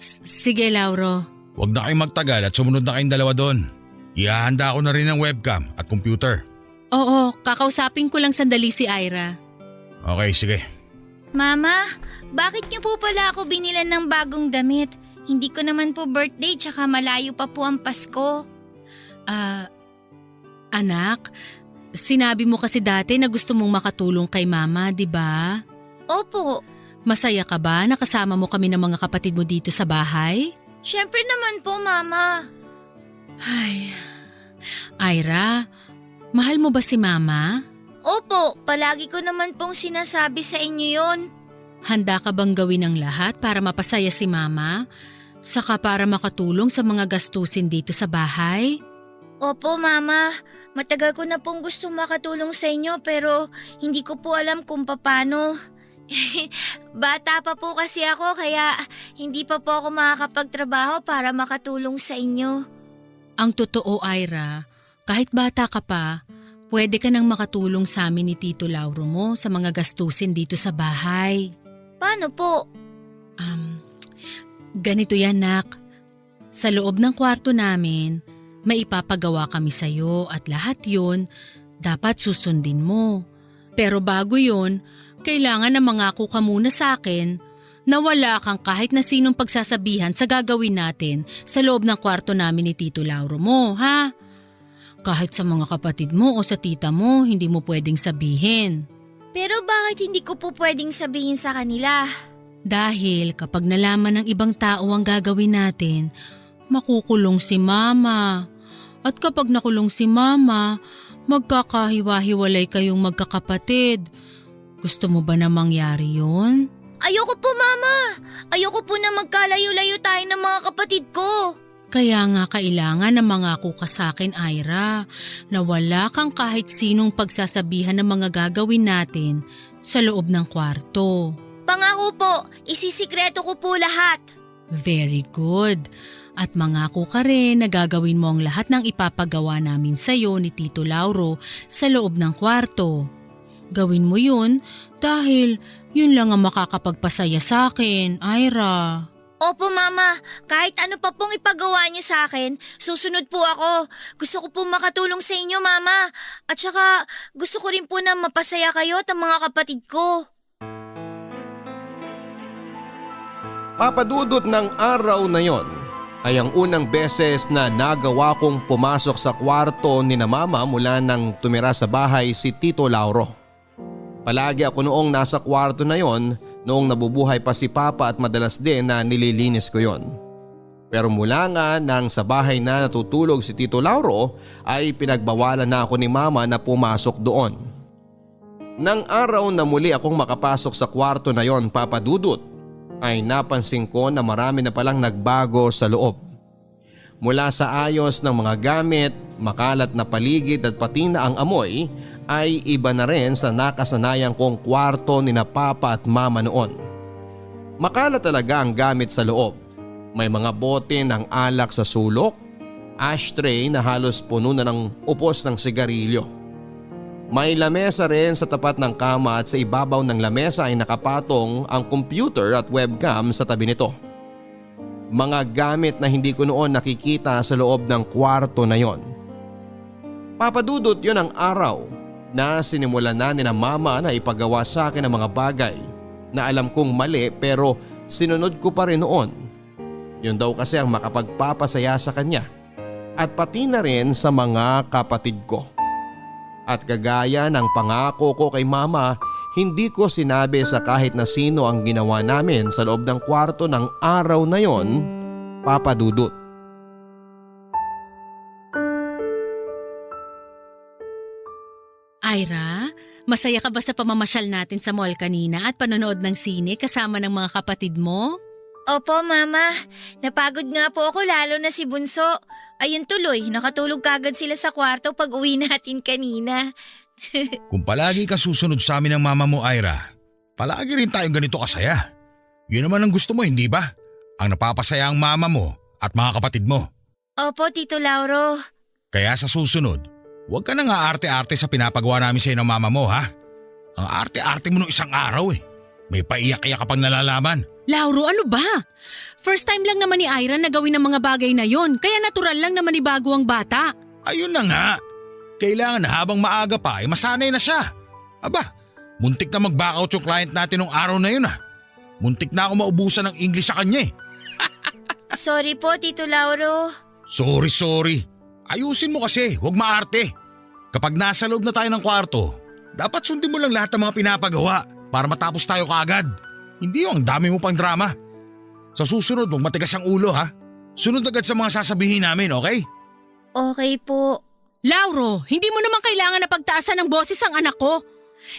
Sige, Lauro. Huwag na kayong magtagal at sumunod na kayong dalawa doon. Ihahanda ko na rin ang webcam at computer. Oo, kakausapin ko lang sandali si Ira. Okay, sige. Mama, bakit niyo po pala ako binilan ng bagong damit? Hindi ko naman po birthday tsaka malayo pa po ang Pasko. Anak, sinabi mo kasi dati na gusto mong makatulong kay Mama, di ba? Opo. Masaya ka ba na kasama mo kami ng mga kapatid mo dito sa bahay? Siyempre naman po, Mama. Ay, Ira, mahal mo ba si Mama? Opo, palagi ko naman pong sinasabi sa inyo yon. Handa ka bang gawin ang lahat para mapasaya si Mama? Saka para makatulong sa mga gastusin dito sa bahay? Opo, Mama. Matagal ko na pong gusto makatulong sa inyo pero hindi ko po alam kung paano. Bata pa po kasi ako kaya hindi pa po ako makakapagtrabaho para makatulong sa inyo. Ang totoo, Ira, kahit bata ka pa, pwede ka nang makatulong sa amin ni Tito Lauro mo sa mga gastusin dito sa bahay. Paano po? Ganito yan, Nak. Sa loob ng kwarto namin, may ipapagawa kami sa'yo at lahat yun dapat susundin mo. Pero bago yun, kailangan na mangako ka muna sa akin na wala kang kahit na sinong pagsasabihan sa gagawin natin sa loob ng kwarto namin ni Tito Lauro mo, ha? Kahit sa mga kapatid mo o sa tita mo, hindi mo pwedeng sabihin. Pero bakit hindi ko po pwedeng sabihin sa kanila? Dahil kapag nalaman ng ibang tao ang gagawin natin, makukulong si Mama. At kapag nakulong si Mama, magkakahiwa-hiwalay kayong magkakapatid. Gusto mo ba na mangyari yun? Ayoko po, Mama. Ayoko po na magkalayo-layo tayo ng mga kapatid ko. Kaya nga kailangan na mangako ka sa akin, Ira, na wala kang kahit sinong pagsasabihan ng mga gagawin natin sa loob ng kwarto. Pangako po, isisikreto ko po lahat. Very good. At mangako ka rin na gagawin mo ang lahat ng ipapagawa namin sa'yo ni Tito Lauro sa loob ng kwarto. Gawin mo yun dahil yun lang ang makakapagpasaya sa akin, Ira. Opo Mama, kahit ano pa pong ipagawa niyo sa akin, susunod po ako. Gusto ko po makatulong sa inyo Mama. At saka gusto ko rin po na mapasaya kayo at ang mga kapatid ko. Papadudot ng araw na yon ay ang unang beses na nagawa kong pumasok sa kwarto ni na mama mula nang tumira sa bahay si Tito Lauro. Palagi ako noong nasa kwarto na yon noong nabubuhay pa si Papa at madalas din na nililinis ko yon. Pero mula nga nang sa bahay na natutulog si Tito Lauro ay pinagbawalan na ako ni Mama na pumasok doon. Nang araw na muli akong makapasok sa kwarto na yon, Papadudot, ay napansin ko na marami na palang nagbago sa loob. Mula sa ayos ng mga gamit, makalat na paligid at pati na ang amoy ay iba na rin sa nakasanayan kong kwarto ni na Papa at Mama noon. Makalat talaga ang gamit sa loob. May mga bote ng alak sa sulok, ashtray na halos puno na ng upos ng sigarilyo. May lamesa rin sa tapat ng kama at sa ibabaw ng lamesa ay nakapatong ang computer at webcam sa tabi nito. Mga gamit na hindi ko noon nakikita sa loob ng kwarto na yon. Papadudot, yon ang araw na sinimulan na ni na Mama na ipagawa sa akin ang mga bagay na alam kong mali pero sinunod ko pa rin noon. Yun daw kasi ang makapagpapasaya sa kanya at pati na rin sa mga kapatid ko. At kagaya ng pangako ko kay Mama, hindi ko sinabi sa kahit na sino ang ginawa namin sa loob ng kwarto ng araw na yon, Papadudot. Ira, masaya ka ba sa pamamasyal natin sa mall kanina at panonood ng sine kasama ng mga kapatid mo? Opo Mama, napagod nga po ako lalo na si Bunso. Ayun tuloy, nakatulog kagad sila sa kwarto pag uwi natin kanina. Kung palagi ka susunod sa amin ng mama mo, Ira, palagi rin tayong ganito kasaya. Yun naman ang gusto mo, hindi ba? Ang napapasaya ang mama mo at mga kapatid mo. Opo, Tito Lauro. Kaya sa susunod, huwag ka nang aarte-arte sa pinapagawa namin sa ng mama mo, ha? Ang arte-arte mo nung isang araw eh. May paiyak-iyak ka pang nalalaman. Lauro, ano ba? First time lang naman ni Ira na gawin ang mga bagay na yon, kaya natural lang naman ibago ang bata. Ayun na nga. Kailangan na habang maaga pa ay masanay na siya. Aba, muntik na mag-back out yung client natin nung araw na yun ah. Muntik na ako maubusan ng English sa kanya eh. Sorry po, Tito Lauro. Sorry. Ayusin mo kasi, huwag maarte. Kapag nasa loob na tayo ng kwarto, dapat sundin mo lang lahat ng mga pinapagawa para matapos tayo kaagad. Hindi yung ang dami mo pang drama. Sa susunod, mong matigas ang ulo ha. Sunod agad sa mga sasabihin namin, okay? Okay po. Lauro, hindi mo naman kailangan na pagtaasan ng boses ang anak ko.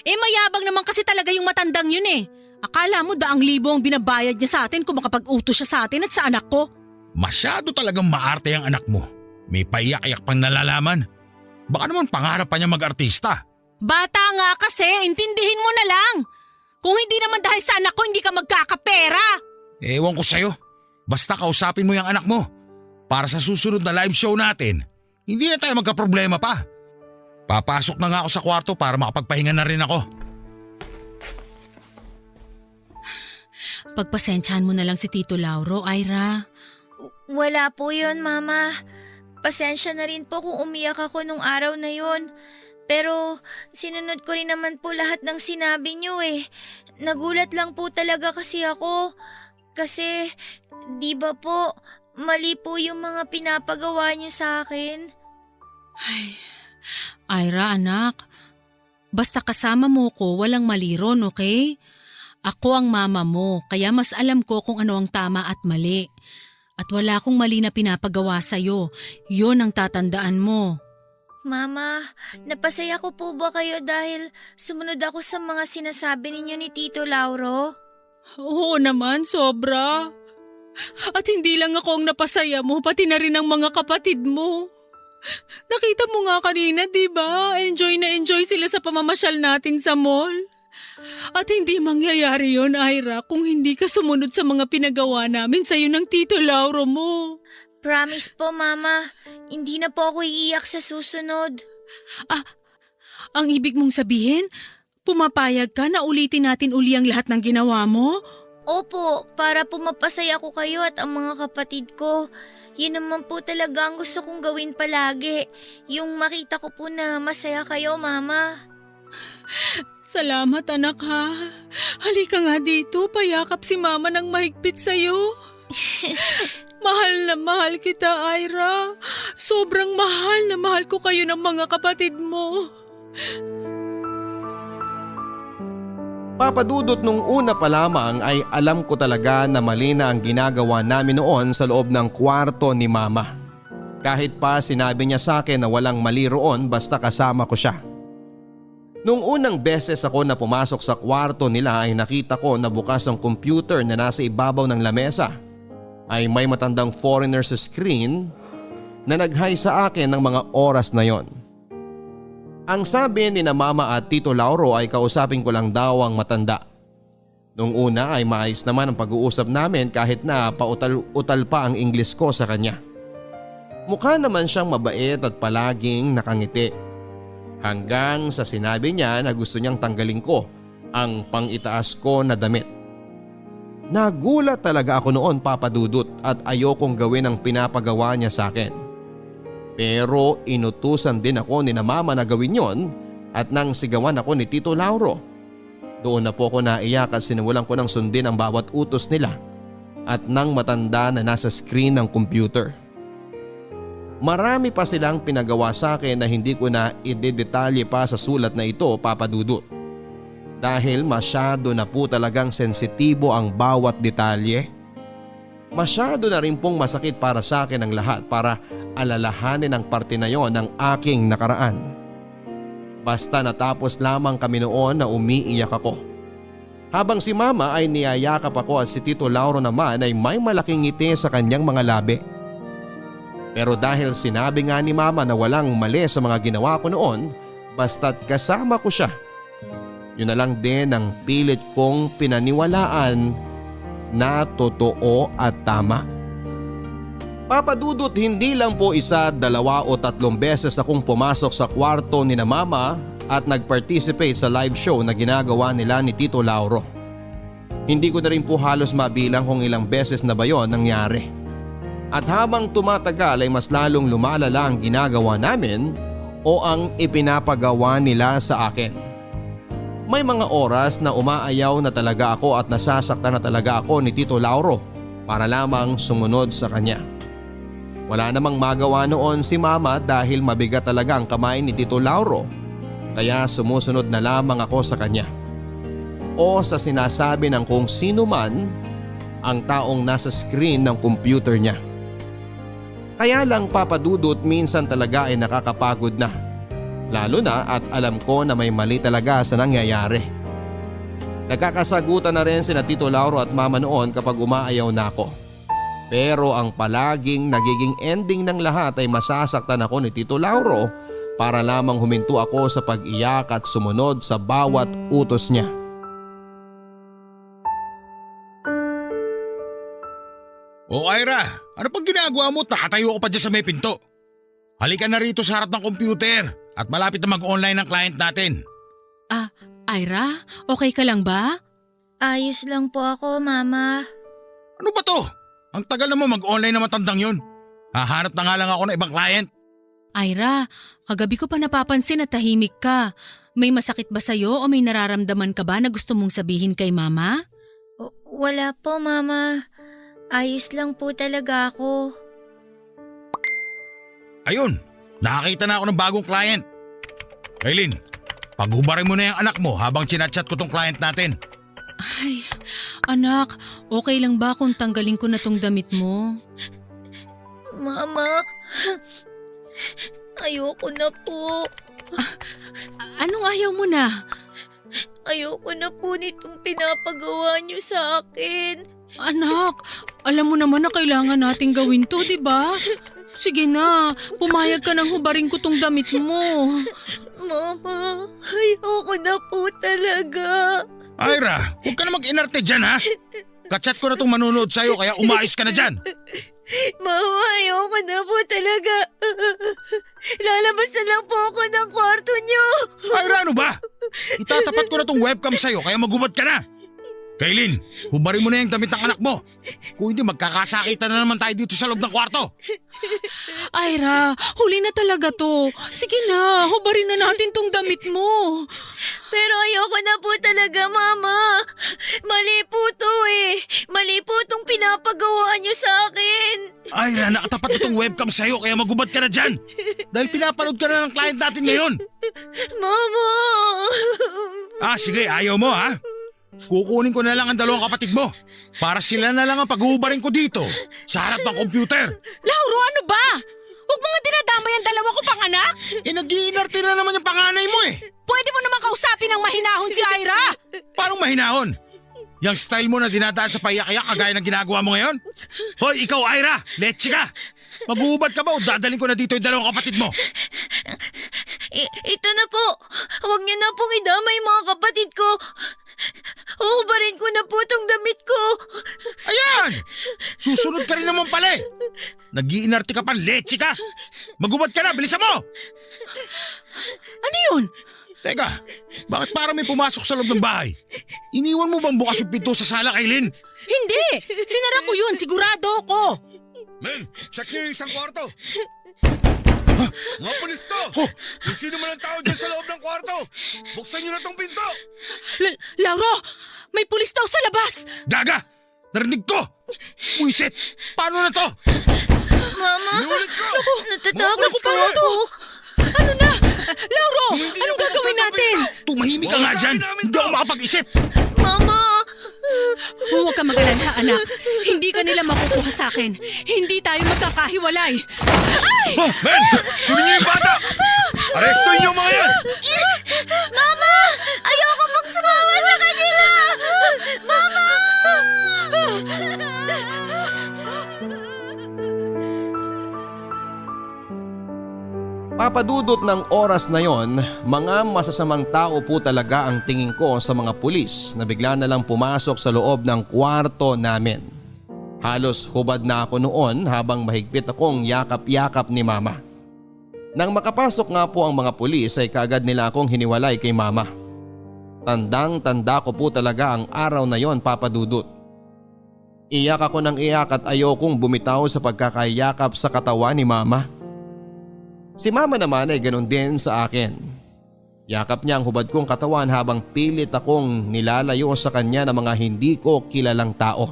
Mayabang naman kasi talaga yung matandang yun eh. Akala mo daang libo ang binabayad niya sa atin kung makapag-utos siya sa atin at sa anak ko. Masyado talagang maarte ang anak mo. May paiyak-iyak pang nalalaman. Baka naman pangarap pa niya mag-artista. Bata nga kasi, intindihin mo na lang. Kung hindi naman dahil sa anak ko, hindi ka magkakapera. Ewan ko sa'yo. Basta kausapin mo yung anak mo. Para sa susunod na live show natin, hindi na tayo magkaproblema pa. Papasok na nga ako sa kwarto para makapagpahinga na rin ako. Pagpasensyahan mo na lang si Tito Lauro, Ira. Wala po yun, Mama. Pasensya na rin po kung umiyak ako nung araw na yun. Pero sinunod ko rin naman po lahat ng sinabi niyo eh. Nagulat lang po talaga kasi ako. Kasi, di ba po, mali po yung mga pinapagawa niyo sa akin. Ay, Ira anak, basta kasama mo ko walang mali ron, okay? Ako ang mama mo, kaya mas alam ko kung ano ang tama at mali. At wala akong mali na pinapagawa sa'yo, yun ang tatandaan mo. Mama, napasaya ko po ba kayo dahil sumunod ako sa mga sinasabi ninyo ni Tito Lauro? Oo naman, sobra. At hindi lang ako ang napasaya mo, pati na rin ang mga kapatid mo. Nakita mo nga kanina, di ba? Enjoy na enjoy sila sa pamamasyal natin sa mall. At hindi mangyayari yon, Ira, kung hindi ka sumunod sa mga pinagawa namin sa'yo ng Tito Lauro mo. Promise po, Mama. Hindi na po ako iiyak sa susunod. Ang ibig mong sabihin, pumapayag ka na ulitin natin uli ang lahat ng ginawa mo? Opo, para po mapasaya ko kayo at ang mga kapatid ko. Yun naman po talaga ang gusto kong gawin palagi. Yung makita ko po na masaya kayo, Mama. Salamat, anak, ha. Halika nga dito, payakap si Mama ng mahigpit sa'yo. Mahal na mahal kita, Ira. Sobrang mahal na mahal ko kayo ng mga kapatid mo. Papa Dudut, nung una pa lamang ay alam ko talaga na mali na ang ginagawa namin noon sa loob ng kwarto ni Mama. Kahit pa sinabi niya sa akin na walang mali roon basta kasama ko siya. Nung unang beses ako na pumasok sa kwarto nila ay nakita ko na bukas ang computer na nasa ibabaw ng lamesa. Ay may matandang foreigner sa screen na nag-hi sa akin ng mga oras na yon. Ang sabi ni na Mama at Tito Lauro ay kausapin ko lang daw ang matanda. Nung una ay maayos naman ang pag-uusap namin kahit na pautal-utal pa ang Ingles ko sa kanya. Mukha naman siyang mabait at palaging nakangiti. Hanggang sa sinabi niya na gusto niyang tanggalin ko ang pang-itaas ko na damit. Nagulat talaga ako noon, Papa Dudut, at ayokong gawin ang pinapagawa niya sa akin. Pero inutusan din ako ni na Mama na gawin yon at nang sigawan ako ni Tito Lauro. Doon na po ako naiyak at sinimulan ko ng sundin ang bawat utos nila at nang matanda na nasa screen ng computer. Marami pa silang pinagawa sa akin na hindi ko na idedetalye pa sa sulat na ito, Papa Dudut. Dahil masyado na po talagang sensitibo ang bawat detalye. Masyado na rin pong masakit para sa akin ang lahat para alalahanin ang parte na yon ng aking nakaraan. Basta natapos lamang kami noon na umiiyak ako. Habang si Mama ay niyayakap ako at si Tito Lauro naman ay may malaking ngiti sa kanyang mga labi. Pero dahil sinabi nga ni Mama na walang mali sa mga ginawa ko noon, basta't kasama ko siya. Yun na lang din ang pilit kong pinaniwalaan na totoo at tama. Papa Dudut, hindi lang po 1, 2 o 3 beses akong pumasok sa kwarto ni na Mama at nag-participate sa live show na ginagawa nila ni Tito Lauro. Hindi ko na rin po halos mabilang kung ilang beses na ba yon nangyari. At habang tumatagal ay mas lalong lumalala ang ginagawa namin o ang ipinapagawa nila sa akin. May mga oras na umaayaw na talaga ako at nasasaktan na talaga ako ni Tito Lauro para lamang sumunod sa kanya. Wala namang magawa noon si Mama dahil mabigat talaga ang kamay ni Tito Lauro, kaya sumusunod na lamang ako sa kanya. O sa sinasabi ng kung sino man ang taong nasa screen ng computer niya. Kaya lang, Papa Dudut, minsan talaga ay nakakapagod na. Lalo na at alam ko na may mali talaga sa nangyayari. Nagkakasagutan na rin sina Tito Lauro at Mama noon kapag umaayaw na ako. Pero ang palaging nagiging ending ng lahat ay masasaktan ako ni Tito Lauro para lamang huminto ako sa pag-iyak at sumunod sa bawat utos niya. O Ira, ano pang ginagawa mo? Takatayo ko pa dyan sa may pinto. Halika na rito sa harap ng computer at malapit na mag-online ang client natin. Ira, okay ka lang ba? Ayos lang po ako, Mama. Ano ba to? Ang tagal na mo mag-online na matandang yun. Hahanap na nga lang ako ng ibang client. Ira, kagabi ko pa napapansin na tahimik ka. May masakit ba sa'yo o may nararamdaman ka ba na gusto mong sabihin kay Mama? Wala po, Mama. Ayos lang po talaga ako. Ayun, nakakita na ako ng bagong client. Kaylin, paghubarin mo na yung anak mo habang chinachat ko tong client natin. Ay, anak, okay lang ba kung tanggalin ko na tong damit mo? Mama, ayoko na po. Anong ayaw mo na? Ayoko na po nitong pinapagawa niyo sa akin. Anak, alam mo naman na kailangan nating gawin to, di ba? Sige na, pumayag ka nang hubarin ko tong damit mo. Mama, ayoko na po talaga. Ira, huwag ka na mag-inarte dyan ha. Kachat ko na itong manonood sa'yo kaya umayos ka na dyan. Mama, ayoko na po talaga. Lalabas na lang po ako ng kwarto niyo. Ira, ano ba? Itatapat ko na itong webcam sa'yo kaya magubad ka na. Kaylin, hubarin mo na yung damit ng anak mo. Kung hindi, magkakasakitan na naman tayo dito sa loob ng kwarto. Ira, huli na talaga to. Sige na, hubarin na natin tong damit mo. Pero ayoko na po talaga, Mama. Mali po to eh. Mali po tong pinapagawa niyo sa akin. Ira, nakatapat na itong webcam sa'yo kaya magubad ka na dyan. Dahil pinapanood ka na ng client natin ngayon. Mama! Sige, ayaw mo ha? Kukunin ko na lang ang dalawang kapatid mo para sila na lang ang pag-uubarin ko dito sa harap ng computer. Lauro, ano ba? Huwag mo nga dinadamay ang dalawa ko pang anak. Nag-iinarte na naman yung panganay mo eh. Pwede mo naman kausapin ng mahinahon si Ira. Parang mahinahon. Yung style mo na dinadaan sa paiyak-iyak kagaya ng ginagawa mo ngayon? Hoy, ikaw Ira, let's ka. Mag-uubad ka ba o dadaling ko na dito yung dalawang kapatid mo? Ito na po. Huwag niyo na pong idamay mga kapatid ko. Uhubarin ko na po tong damit ko. Ayan! Susunod ka rin naman pala eh. Nag-iinarte ka pa, leche ka. Magubad ka na, bilisan mo! Ano yun? Teka, bakit parang may pumasok sa loob ng bahay? Iniwan mo bang bukas yung pinto sa sala, Kaylin? Hindi! Sinara ko yun, sigurado ko. Men, check niyo yung isang kwarto. Mga pulis to! Kung sino man ang tao dyan sa loob ng kwarto, buksan niyo na tong pinto! Lauro, may pulis daw sa labas. Gaga! Narinig ko! Buisit! Paano na to? Mama, Inulit ko! natatakot po Paano to? ako. Ano na? Lauro, anong gagawin natin? Tumahimik ka nga dyan! Hindi ako makapag-isip! Mama! Huwag ka mag-alala, anak. Hindi ka nila makukuha sa akin. Hindi tayo magkakahiwalay. Ay! Men! Kunin niyo yung bata! Arestuin niyo mga yan! Mama! Ayoko pong sumama sa kanila! Mama! Papadudot ng oras na yon, mga masasamang tao po talaga ang tingin ko sa mga pulis na bigla na lang pumasok sa loob ng kwarto namin. Halos hubad na ako noon habang mahigpit akong yakap-yakap ni mama. Nang makapasok nga po ang mga pulis ay kaagad nila akong hiniwalay kay mama. Tandang-tanda ko po talaga ang araw na yon, Papadudot. Iyak ako ng iyak at ayokong bumitaw sa pagkakayakap sa katawan ni mama. Si mama naman ay ganun din sa akin. Yakap niya ang hubad kong katawan habang pilit akong nilalayo sa kanya ng mga hindi ko kilalang tao.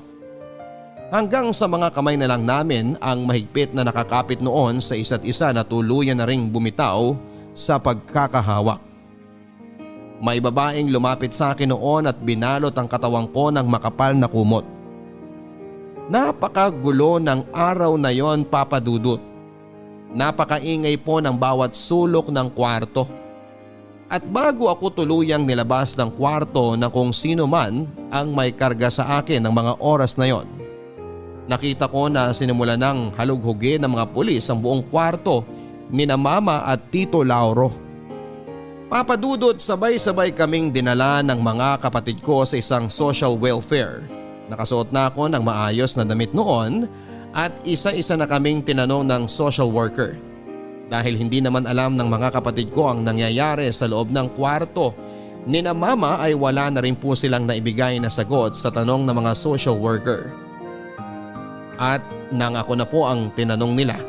Hanggang sa mga kamay na lang namin ang mahigpit na nakakapit noon sa isa't isa na tuluyan na ring bumitaw sa pagkakahawak. May babaeng lumapit sa akin noon at binalot ang katawan ko ng makapal na kumot. Napakagulo ng araw na yon, Papadudot. Napakaingay po ng bawat sulok ng kwarto. At bago ako tuluyang nilabas ng kwarto ng kung sino man ang may karga sa akin ng mga oras na yon, nakita ko na sinimula ng halughugin ng mga pulis ang buong kwarto ni na mama at Tito Lauro. Papadudot, sabay-sabay kaming dinala ng mga kapatid ko sa isang social welfare. Nakasuot na ako ng maayos na damit noon at isa-isa na kaming tinanong ng social worker. Dahil hindi naman alam ng mga kapatid ko ang nangyayari sa loob ng kwarto ni na mama ay wala na rin po silang naibigay na sagot sa tanong ng mga social worker. At nang ako na po ang tinanong nila,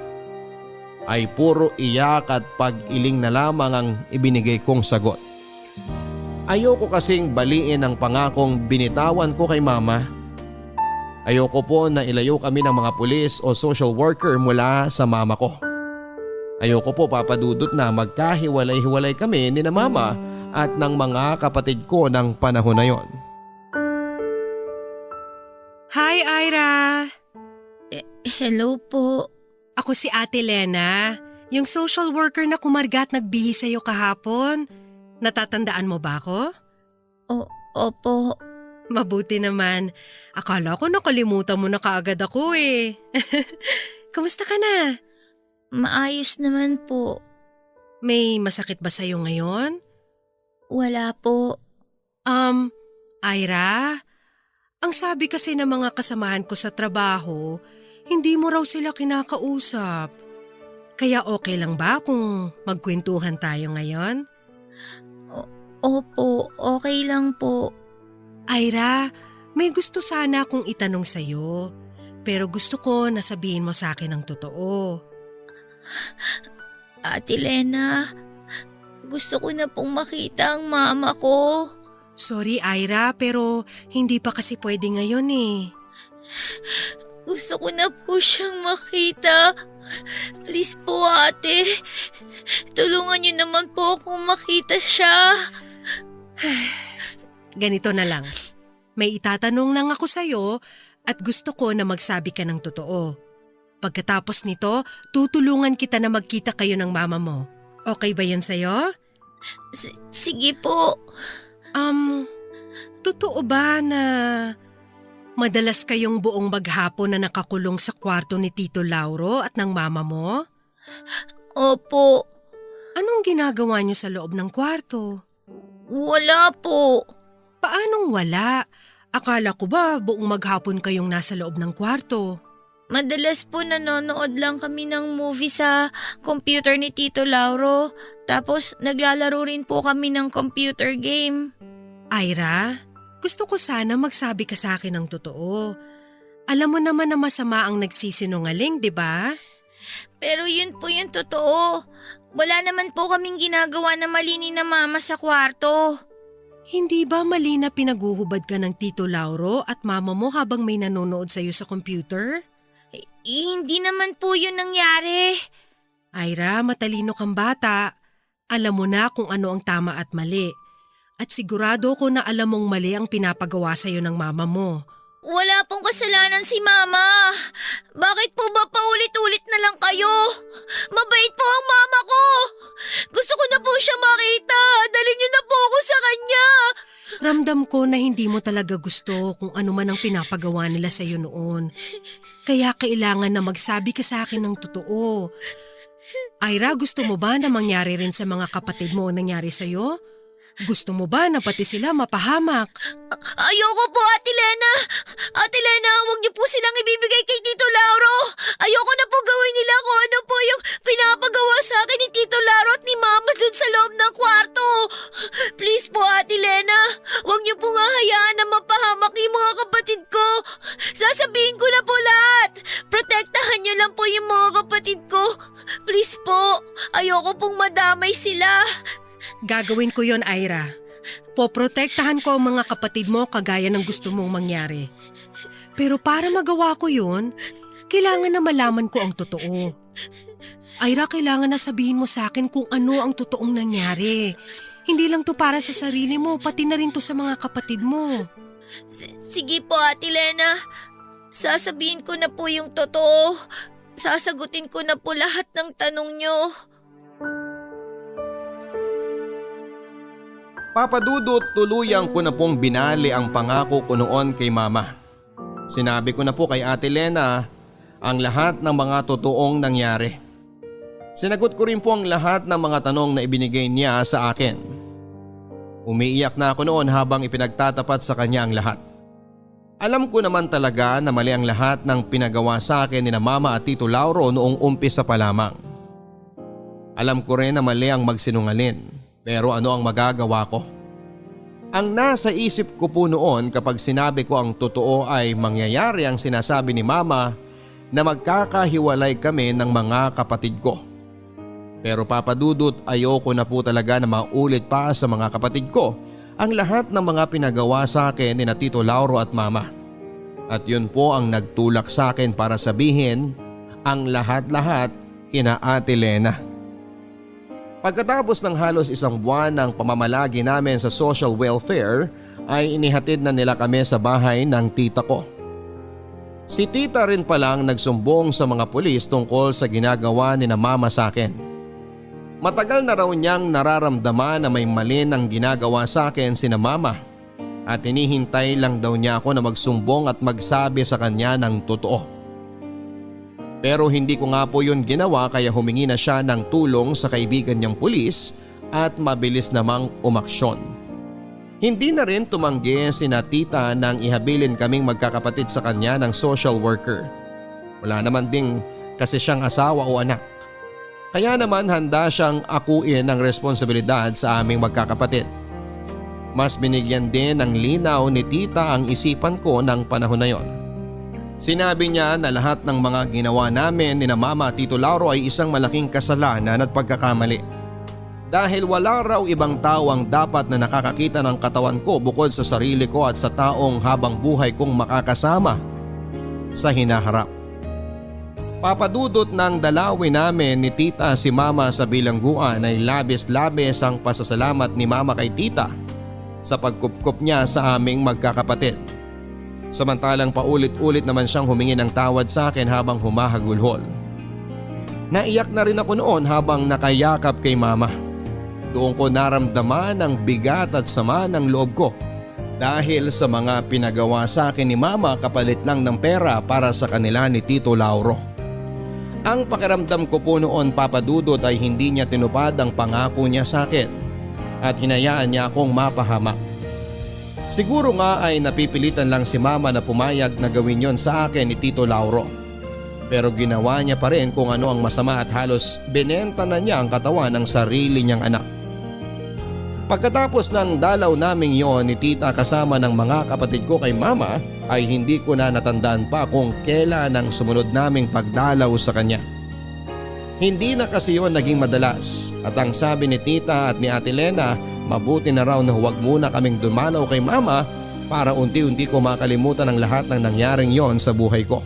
ay puro iyak at pag-iling na lamang ang ibinigay kong sagot. Ayoko kasing baliin ang pangakong binitawan ko kay mama. Ayoko po na ilayo kami ng mga pulis o social worker mula sa mama ko. Ayoko po, Papadudot, na magkahiwalay-hiwalay kami ni na mama at ng mga kapatid ko ng panahon na yon. Hi, Ira! Hello po. Ako si Ate Lena, yung social worker na kumarga at nagbihis sa'yo kahapon. Natatandaan mo ba ako? Opo. Mabuti naman. Akala ko nakalimutan mo na kaagad ako eh. Kumusta ka na? Maayos naman po. May masakit ba sa'yo ngayon? Wala po. Ira, ang sabi kasi ng mga kasamahan ko sa trabaho, hindi mo raw sila kinakausap. Kaya okay lang ba kung magkwentuhan tayo ngayon? Opo, okay lang po. Ira, may gusto sana akong itanong sa'yo. Pero gusto ko na sabihin mo sa akin ang totoo. Ate Lena, gusto ko na pong makita ang mama ko. Sorry Ira, pero hindi pa kasi pwede ngayon eh. Gusto ko na po siyang makita. Please po ate, tulungan niyo naman po akong makita siya. Ganito na lang. May itatanong lang ako sa'yo at gusto ko na magsabi ka ng totoo. Pagkatapos nito, tutulungan kita na magkita kayo ng mama mo. Okay ba yun sa'yo? Sige po. Totoo ba na madalas kayong buong maghapon na nakakulong sa kwarto ni Tito Lauro at ng mama mo? Opo. Anong ginagawa niyo sa loob ng kwarto? Wala po. Paanong wala? Akala ko ba buong maghapon kayong nasa loob ng kwarto? Madalas po nanonood lang kami ng movie sa computer ni Tito Lauro. Tapos naglalaro rin po kami ng computer game. Ira, gusto ko sana magsabi ka sa akin ng totoo. Alam mo naman na masama ang nagsisinungaling, di ba? Pero yun po yung totoo. Wala naman po kaming ginagawa na mali ni na mama sa kwarto. Hindi ba mali na pinaguhubad ka ng Tito Lauro at mama mo habang may nanonood sa'yo sa computer? Hindi naman po yun nangyari. Ira, matalino kang bata. Alam mo na kung ano ang tama at mali. At sigurado ko na alam mong mali ang pinapagawa sa'yo ng mama mo. Wala pong kasalanan si mama. Bakit po ba paulit-ulit na lang kayo? Mabait po ang mama ko. Gusto ko na po siya makita. Dalhin niyo na po ako sa kanya. Ramdam ko na hindi mo talaga gusto kung ano man ang pinapagawa nila sa'yo noon. Kaya kailangan na magsabi ka sa akin ng totoo. Ira, gusto mo ba na mangyari rin sa mga kapatid mo ang nangyari sa'yo? Gusto mo ba na pati sila mapahamak? Ayoko po, Ate Lena. Ate Lena, huwag niyo po silang ibibigay kay Tito Lauro. Ayoko na po gawin nila kung ano po yung pinapagawa sa akin ni Tito Lauro at ni Mama dun sa loob ng kwarto. Please po, Ate Lena. Huwag niyo po nga hayaan na mapahamak yung mga kapatid ko. Sasabihin ko na po lahat. Protektahan niyo lang po yung mga kapatid ko. Please po, ayoko pong madamay sila. Gagawin ko yon, Ira. Poprotektahan ko ang mga kapatid mo kagaya ng gusto mong mangyari. Pero para magawa ko yun, kailangan na malaman ko ang totoo. Ira, kailangan na sabihin mo sa akin kung ano ang totoong nangyari. Hindi lang to para sa sarili mo, pati na rin to sa mga kapatid mo. Sige po, Ate Lena. Sasabihin ko na po yung totoo. Sasagutin ko na po lahat ng tanong nyo. Papadudot, tuluyang ko na pong binali ang pangako ko noon kay mama. Sinabi ko na po kay Ate Lena ang lahat ng mga totoong nangyari. Sinagot ko rin po ang lahat ng mga tanong na ibinigay niya sa akin. Umiiyak na ako noon habang ipinagtatapat sa kanya ang lahat. Alam ko naman talaga na mali ang lahat ng pinagawa sa akin ni na Mama at Tito Lauro noong umpisa pa lamang. Alam ko rin na mali ang magsinungaling. Pero ano ang magagawa ko? Ang nasa isip ko po noon kapag sinabi ko ang totoo ay mangyayari ang sinasabi ni Mama na magkakahiwalay kami ng mga kapatid ko. Pero Papadudot, ayoko na po talaga na maulit pa sa mga kapatid ko ang lahat ng mga pinagawa sa akin ni na Tito Lauro at Mama. At yun po ang nagtulak sa akin para sabihin ang lahat-lahat kina Ate Lena. Pagkatapos ng halos isang buwan ng pamamalagi namin sa social welfare ay inihatid na nila kami sa bahay ng tita ko. Si tita rin palang nagsumbong sa mga pulis tungkol sa ginagawa ni na Mama sa akin. Matagal na raw niyang nararamdaman na may mali ng ginagawa sa akin si na Mama at hinihintay lang daw niya ako na magsumbong at magsabi sa kanya ng totoo. Pero hindi ko nga po yun ginawa kaya humingi na siya ng tulong sa kaibigan niyang pulis at mabilis namang umaksyon. Hindi na rin tumanggi sina tita nang ihabilin kaming magkakapatid sa kanya ng social worker. Wala naman ding kasi siyang asawa o anak. Kaya naman handa siyang akuin ng responsibilidad sa aming magkakapatid. Mas binigyan din ng linaw ni tita ang isipan ko ng panahon na yon. Sinabi niya na lahat ng mga ginawa namin ni na Mama at Tito Lauro ay isang malaking kasalanan at pagkakamali. Dahil wala raw ibang tao ang dapat na nakakakita ng katawan ko bukod sa sarili ko at sa taong habang buhay kong makakasama sa hinaharap. Papadudot ng dalawin namin ni tita si Mama sa bilangguan ay labis-labis ang pasasalamat ni Mama kay tita sa pagkupkup niya sa aming magkakapatid. Samantalang paulit-ulit naman siyang humingi ng tawad sa akin habang humahagulhol. Naiyak na rin ako noon habang nakayakap kay Mama. Doon ko naramdaman ang bigat at sama ng loob ko dahil sa mga pinagawa sa akin ni Mama kapalit lang ng pera para sa kanila ni Tito Lauro. Ang pakiramdam ko po noon, Papa Dudut, ay hindi niya tinupad ang pangako niya sa akin at hinayaan niya akong mapahamak. Siguro nga ay napipilitan lang si Mama na pumayag na gawin yon sa akin ni Tito Lauro. Pero ginawa niya pa rin kung ano ang masama at halos binenta na niya ang katawan ng sarili niyang anak. Pagkatapos ng dalaw naming yon ni tita kasama ng mga kapatid ko kay Mama ay hindi ko na natandaan pa kung kailan ang sumunod naming pagdalaw sa kanya. Hindi na kasi yon naging madalas at ang sabi ni tita at ni Ate Lena, mabuti na raw na huwag muna kaming dumalaw kay Mama para unti-unti ko makalimutan ang lahat ng nangyaring yon sa buhay ko.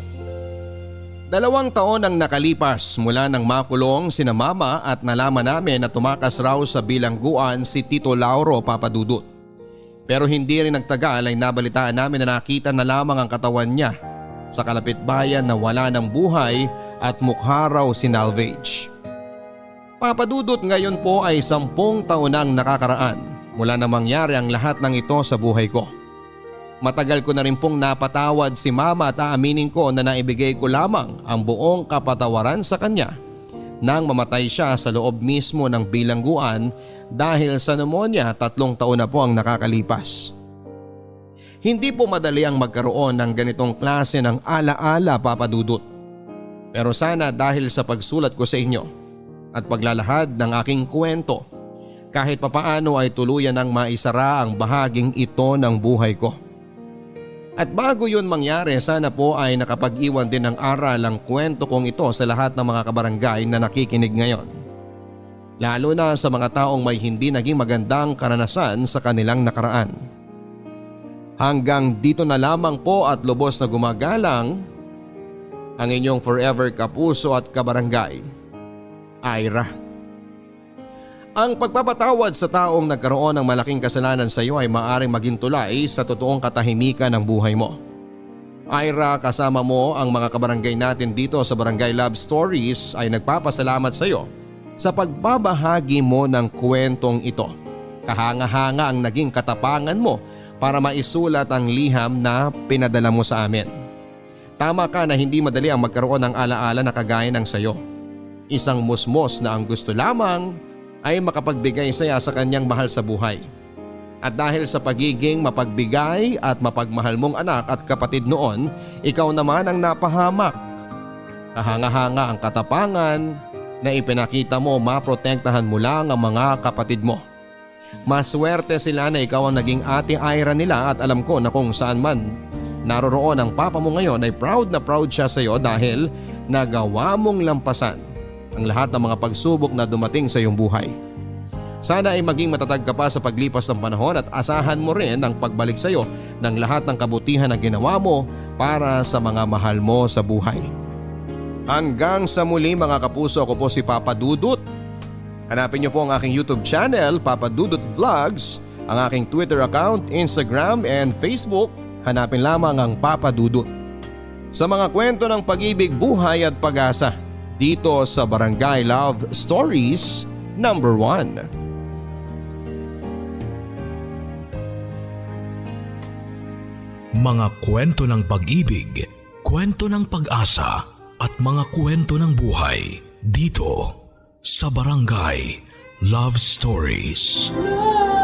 2 taon ang nakalipas mula nang makulong sina Mama at nalaman namin na tumakas raw sa bilangguan si Tito Lauro, Papa Dudut. Pero hindi rin nagtagal ay nabalitaan namin na nakita na lamang ang katawan niya sa kalapit bayan na wala ng buhay at mukha raw sinalvage. Papa Dudut, ngayon po ay 10 taon nang nakakaraan mula na mangyari ang lahat ng ito sa buhay ko. Matagal ko na rin pong napatawad si Mama at aaminin ko na naibigay ko lamang ang buong kapatawaran sa kanya nang mamatay siya sa loob mismo ng bilangguan dahil sa pneumonia. 3 taon na po ang nakakalipas. Hindi po madali ang magkaroon ng ganitong klase ng alaala, Papa Dudut. Pero sana dahil sa pagsulat ko sa inyo at paglalahad ng aking kwento, kahit papaano ay tuluyan ng maisara ang bahaging ito ng buhay ko. At bago yun mangyari, sana po ay nakapag-iwan din ng aral ang kwento kong ito sa lahat ng mga kabarangay na nakikinig ngayon. Lalo na sa mga taong may hindi naging magandang karanasan sa kanilang nakaraan. Hanggang dito na lamang po at lubos na gumagalang ang inyong forever kapuso at kabarangay, Ira. Ang pagpapatawad sa taong nagkaroon ng malaking kasalanan sa iyo ay maaaring maging tulay sa totoong katahimikan ng buhay mo. Ira, kasama mo ang mga kabarangay natin dito sa Barangay Love Stories ay nagpapasalamat sa iyo sa pagbabahagi mo ng kwentong ito. Kahanga-hanga ang naging katapangan mo para maisulat ang liham na pinadala mo sa amin. Tama ka na hindi madali ang magkaroon ng alaala na kagaya ng sayo. Isang musmos na ang gusto lamang ay makapagbigay saya sa kanyang mahal sa buhay. At dahil sa pagiging mapagbigay at mapagmahal mong anak at kapatid noon, ikaw naman ang napahamak. Kahanga-hanga ang katapangan na ipinakita mo, maprotektahan mo lang ang mga kapatid mo. Maswerte sila na ikaw ang naging ate Ira nila at alam ko na kung saan man naroroon ang papa mo ngayon ay proud na proud siya sa iyo dahil nagawa mong lampasan ang lahat ng mga pagsubok na dumating sa iyong buhay. Sana ay maging matatag ka pa sa paglipas ng panahon at asahan mo rin ang pagbalik sa iyo ng lahat ng kabutihan na ginawa mo para sa mga mahal mo sa buhay. Hanggang sa muli mga kapuso, ako po si Papa Dudut. Hanapin niyo po ang aking YouTube channel, Papa Dudut Vlogs, ang aking Twitter account, Instagram and Facebook. Hanapin lamang ang Papa Dudut. Sa mga kwento ng pag-ibig, buhay at pag-asa, dito sa Barangay Love Stories number 1. Mga kwento ng pag-ibig, kwento ng pag-asa at mga kwento ng buhay dito sa Barangay Love Stories. Love